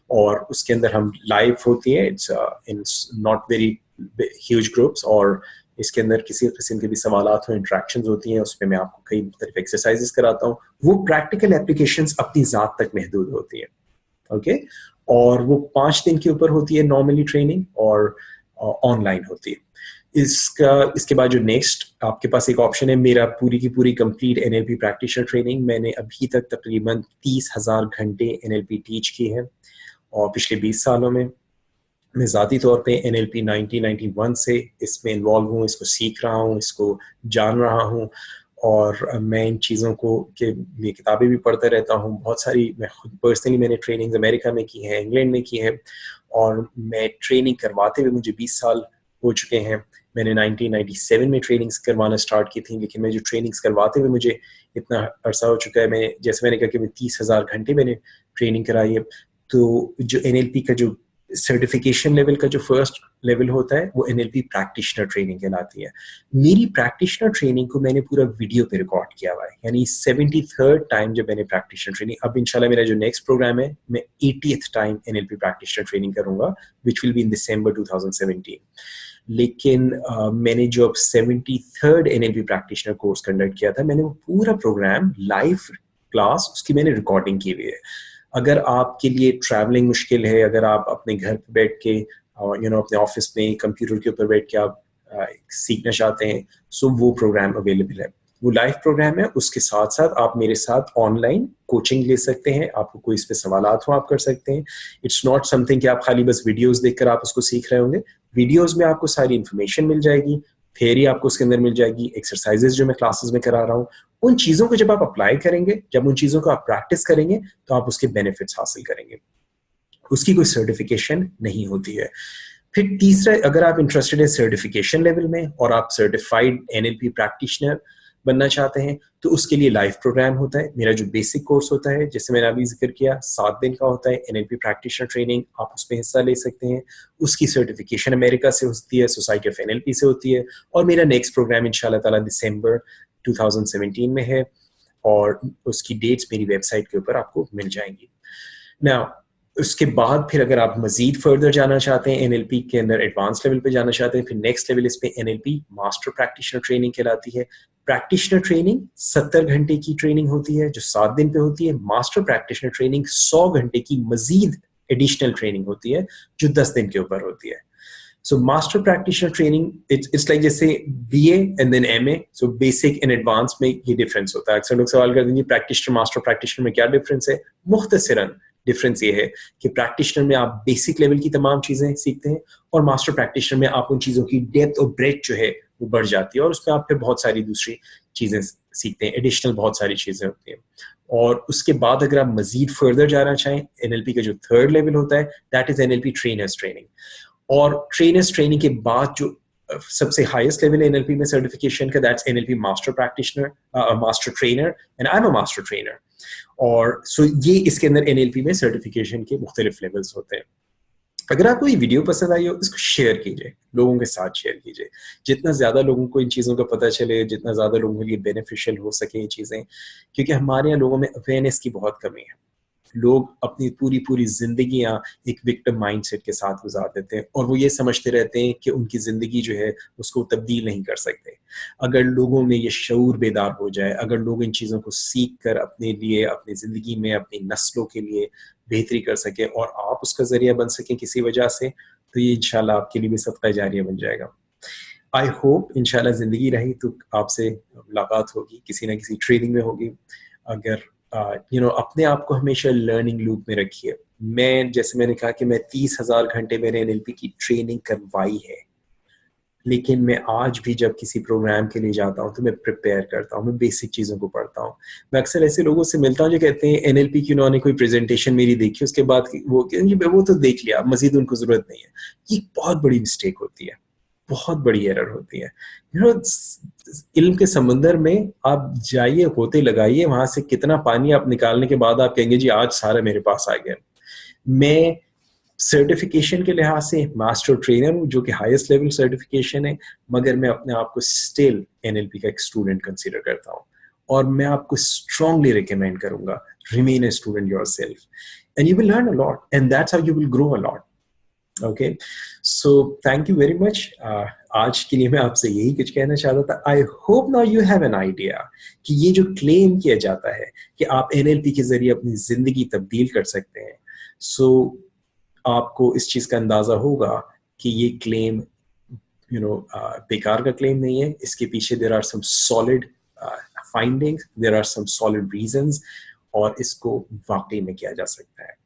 اور اس کے اندر ہم لائیو ہوتی ہے, it's not very huge groups, اور اس کے اندر کسی قسم کے بھی سوالات ہوں, انٹریکشنز ہوتی ہیں, اس پہ میں آپ کو کئی مختلف ایکسرسائزز کراتا ہوں. وہ پریکٹیکل اپلیکیشنز اپنی ذات تک محدود ہوتی ہیں, اوکے, اور وہ 5 دن کے اوپر ہوتی ہے نارملی ٹریننگ, اور آن لائن ہوتی ہے. اس کے بعد جو نیکسٹ آپ کے پاس ایک آپشن ہے, میرا پوری کی پوری کمپلیٹ NLP پریکٹیشنر ٹریننگ. میں نے ابھی تک تقریباً 30,000 گھنٹے NLP ٹیچ کی ہے, اور پچھلے 20 سالوں میں ذاتی طور پہ NLP 1991 سے اس میں انوالو ہوں, اس کو سیکھ رہا ہوں, اس کو جان رہا ہوں, اور میں ان چیزوں کو کہ یہ کتابیں بھی پڑھتا رہتا ہوں. بہت ساری میں خود پرسنلی میں نے ٹریننگز امریکہ میں کی ہیں, انگلینڈ میں کی ہیں, اور میں ٹریننگ کرواتے ہوئے مجھے 20 سال ہو چکے ہیں. میں نے 1997 میں ٹریننگز کروانا اسٹارٹ کی تھیں, لیکن میں جو ٹریننگز کرواتے ہوئے مجھے اتنا عرصہ ہو چکا ہے, میں جیسے میں نے کہا کہ 30,000 گھنٹے میں نے ٹریننگ کرائی ہے. تو جو NLP کا جو سرٹیفکیشن لیول کا جو فرسٹ لیول ہوتا ہے وہ NLP پریکٹیشنر ٹریننگ کہلاتی ہے. میری پریکٹیشنر ٹریننگ کو میں نے پورا ویڈیو پہ ریکارڈ کیا ہوا ہے, یعنی 73rd ٹائم جب میں نے پریکٹیشنر ٹریننگ, اب انشاءاللہ میرا جو نیکسٹ پروگرام ہے میں 80th time NLP practitioner training کروں گا, وچ ول بی ان دسمبر 2017. لیکن میں نے جو اب 73rd NLP practitioner course conduct کیا تھا, میں نے وہ پورا پروگرام لائیو کلاس اس کی میں نے ریکارڈنگ کی ہوئی ہے. اگر آپ کے لیے ٹریولنگ مشکل ہے, اگر آپ اپنے گھر پہ بیٹھ کے اپنے آفس میں کمپیوٹر کے اوپر بیٹھ کے آپ سیکھنا چاہتے ہیں, سو وہ پروگرام اویلیبل ہے. وہ لائیو پروگرام ہے, اس کے ساتھ ساتھ آپ میرے ساتھ آن لائن کوچنگ لے سکتے ہیں. آپ کو کوئی اس پہ سوالات ہوں آپ کر سکتے ہیں. اٹس ناٹ سم تھنگ کہ آپ خالی بس ویڈیوز دیکھ کر آپ اس کو سیکھ رہے ہوں گے. ویڈیوز میں آپ کو ساری انفارمیشن مل جائے گی, تھیوری آپ کو اس کے اندر مل جائے گی, ایکسرسائزز جو میں کلاسز میں کرا رہا ہوں, ان چیزوں کو جب آپ اپلائی کریں گے, جب ان چیزوں کو آپ پریکٹس کریں گے, تو آپ اس کے بینیفٹس حاصل کریں گے. اس کی کوئی سرٹیفکیشن نہیں ہوتی ہے. پھر تیسرا, اگر آپ انٹرسٹڈ ہیں سرٹیفکیشن لیول میں اور آپ سرٹیفائڈ NLP پریکٹیشنر بننا چاہتے ہیں, تو اس کے لیے لائیو پروگرام ہوتا ہے. میرا جو بیسک کورس ہوتا ہے, جیسے میں نے ابھی ذکر کیا, 7 دن کا ہوتا ہے NLP پریکٹیشنر ٹریننگ, آپ اس میں حصہ لے سکتے ہیں. اس کی سرٹیفکیشن امریکہ سے ہوتی ہے, سوسائٹی آف NLP سے ہوتی ہے. اور میرا نیکسٹ پروگرام انشاءاللہ تعالیٰ دسمبر 2017 میں ہے, اور اس کی ڈیٹس میری ویب سائٹ کے اوپر آپ کو مل جائیں گی. Now, اس کے بعد پھر اگر آپ مزید فردر جانا چاہتے ہیں, NLP کے اندر ایڈوانس لیول پہ جانا چاہتے ہیں, پھر نیکسٹ لیول اس پہ NLP ماسٹر پریکٹیشنر ٹریننگ کہلاتی ہے. پریکٹیشنر ٹریننگ 70 گھنٹے کی ٹریننگ ہوتی ہے جو 7 دن پہ ہوتی ہے. ماسٹر پریکٹیشنر ٹریننگ 100 گھنٹے کی مزید ایڈیشنل ٹریننگ ہوتی ہے جو 10 دن کے اوپر ہوتی ہے. So master practitioner training, it's like جیسے BA and then MA, so basic and advanced میں یہ ڈفرینس ہوتا ہے. اکثر لوگ سوال کرتے ہیں کہ پریکٹیشنر ماسٹر پریکٹیشنر میں کیا ڈفرینس ہے. مختصراً ڈفرینس یہ ہے کہ پریکٹیشنر میں آپ بیسک لیول کی تمام چیزیں سیکھتے ہیں, اور ماسٹر پریکٹیشنر میں آپ ان چیزوں کی ڈیپتھ اور بریڈتھ جو ہے وہ بڑھ جاتی ہے, اور اس میں آپ پھر بہت ساری دوسری چیزیں سیکھتے ہیں, ایڈیشنل بہت ساری چیزیں ہوتی ہیں. اور اس کے بعد اگر آپ مزید فردر جانا چاہیں, NLP کا جو 3rd لیول ہوتا ہے, that is NLP trainers training. اور ٹرینرز ٹریننگ کے بعد جو سب سے ہائیسٹ لیول ہے NLP میں سرٹیفکیشن کا, that's NLP master practitioner, master trainer, and I am a master trainer. اور سو یہ اس کے اندر NLP میں سرٹیفکیشن کے مختلف لیولز ہوتے ہیں. اگر آپ کو یہ ویڈیو پسند آئی ہو, اس کو شیئر کیجیے, لوگوں کے ساتھ شیئر کیجیے. جتنا زیادہ لوگوں کو ان چیزوں کا پتہ چلے, جتنا زیادہ لوگوں کے لیے بینیفیشیل ہو سکے یہ چیزیں, کیونکہ ہمارے یہاں لوگوں میں اویئرنیس کی بہت کمی ہے. لوگ اپنی پوری زندگیاں ایک وکٹم مائنڈ سیٹ کے ساتھ گزار دیتے ہیں, اور وہ یہ سمجھتے رہتے ہیں کہ ان کی زندگی جو ہے اس کو تبدیل نہیں کر سکتے. اگر لوگوں میں یہ شعور بیدار ہو جائے, اگر لوگ ان چیزوں کو سیکھ کر اپنے لیے, اپنی زندگی میں, اپنی نسلوں کے لیے بہتری کر سکیں, اور آپ اس کا ذریعہ بن سکیں کسی وجہ سے, تو یہ انشاءاللہ آپ کے لیے بھی صدقہ جاریہ بن جائے گا. آئی ہوپ انشاءاللہ زندگی رہی تو آپ سے ملاقات ہوگی, کسی نہ کسی ٹریننگ میں ہوگی. اگر اپنے آپ کو ہمیشہ لرننگ لوپ میں رکھیے. میں جیسے میں نے کہا کہ میں 30,000 گھنٹے میں نے NLP کی ٹریننگ کروائی ہے, لیکن میں آج بھی جب کسی پروگرام کے لیے جاتا ہوں تو میں پریپیئر کرتا ہوں, میں بیسک چیزوں کو پڑھتا ہوں. میں اکثر ایسے لوگوں سے ملتا ہوں جو کہتے ہیں NLP کی انہوں نے کوئی پریزنٹیشن میری دیکھی, اس کے بعد وہ تو دیکھ لیا, مزید ان کو ضرورت نہیں ہے. یہ بہت بڑی مسٹیک ہوتی ہے, بہت بڑی ایرر ہوتی ہے. علم کے سمندر میں آپ جائیے, ہوتے لگائیے, وہاں سے کتنا پانی آپ نکالنے کے بعد آپ کہیں گے جی آج سارا میرے پاس آ گیا. میں سرٹیفکیشن کے لحاظ سے ماسٹر ٹرینر ہوں, جو کہ ہائیسٹ لیول سرٹیفکیشن ہے, مگر میں اپنے آپ کو اسٹل NLP کا ایک اسٹوڈنٹ کنسیڈر کرتا ہوں, اور میں آپ کو اسٹرانگلی ریکمینڈ کروں گا, remain a student yourself and you will learn a lot, and that's how you will grow a lot. Okay so thank you very much. آج کے لیے میں آپ سے یہی کچھ کہنا چاہتا تھا. I hope now you have an idea کہ یہ جو کلیم کیا جاتا ہے کہ آپ NLP کے ذریعے اپنی زندگی تبدیل کر سکتے ہیں, سو آپ کو اس چیز کا اندازہ ہوگا کہ یہ کلیم بیکار کا کلیم نہیں ہے. اس کے پیچھے there are some solid findings, there are some solid reasons, اور اس کو واقعی میں کیا جا سکتا ہے.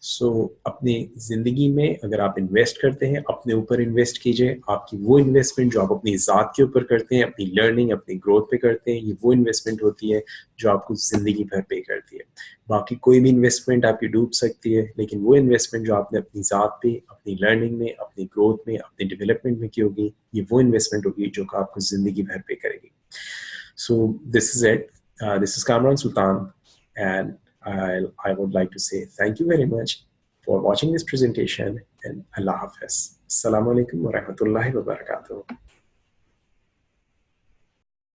سو اپنی زندگی میں اگر آپ انویسٹ کرتے ہیں, اپنے اوپر انویسٹ کیجئے. آپ کی وہ انویسٹمنٹ جو آپ اپنی ذات کے اوپر کرتے ہیں, اپنی لرننگ, اپنی گروتھ پہ کرتے ہیں, یہ وہ انویسٹمنٹ ہوتی ہے جو آپ کو زندگی بھر پے کرتی ہے. باقی کوئی بھی انویسٹمنٹ آپ کی ڈوب سکتی ہے, لیکن وہ انویسٹمنٹ جو آپ نے اپنی ذات پہ, اپنی لرننگ میں, اپنی گروتھ میں, اپنی ڈیولپمنٹ میں کی ہوگی, یہ وہ انویسٹمنٹ ہوگی جو آپ کو زندگی بھر پے کرے گی. So this is it. This is Kamran Sultan, and I would like to say thank you very much for watching this presentation, and Allah Hafiz. Assalamu alaikum wa rahmatullahi wa barakatuh.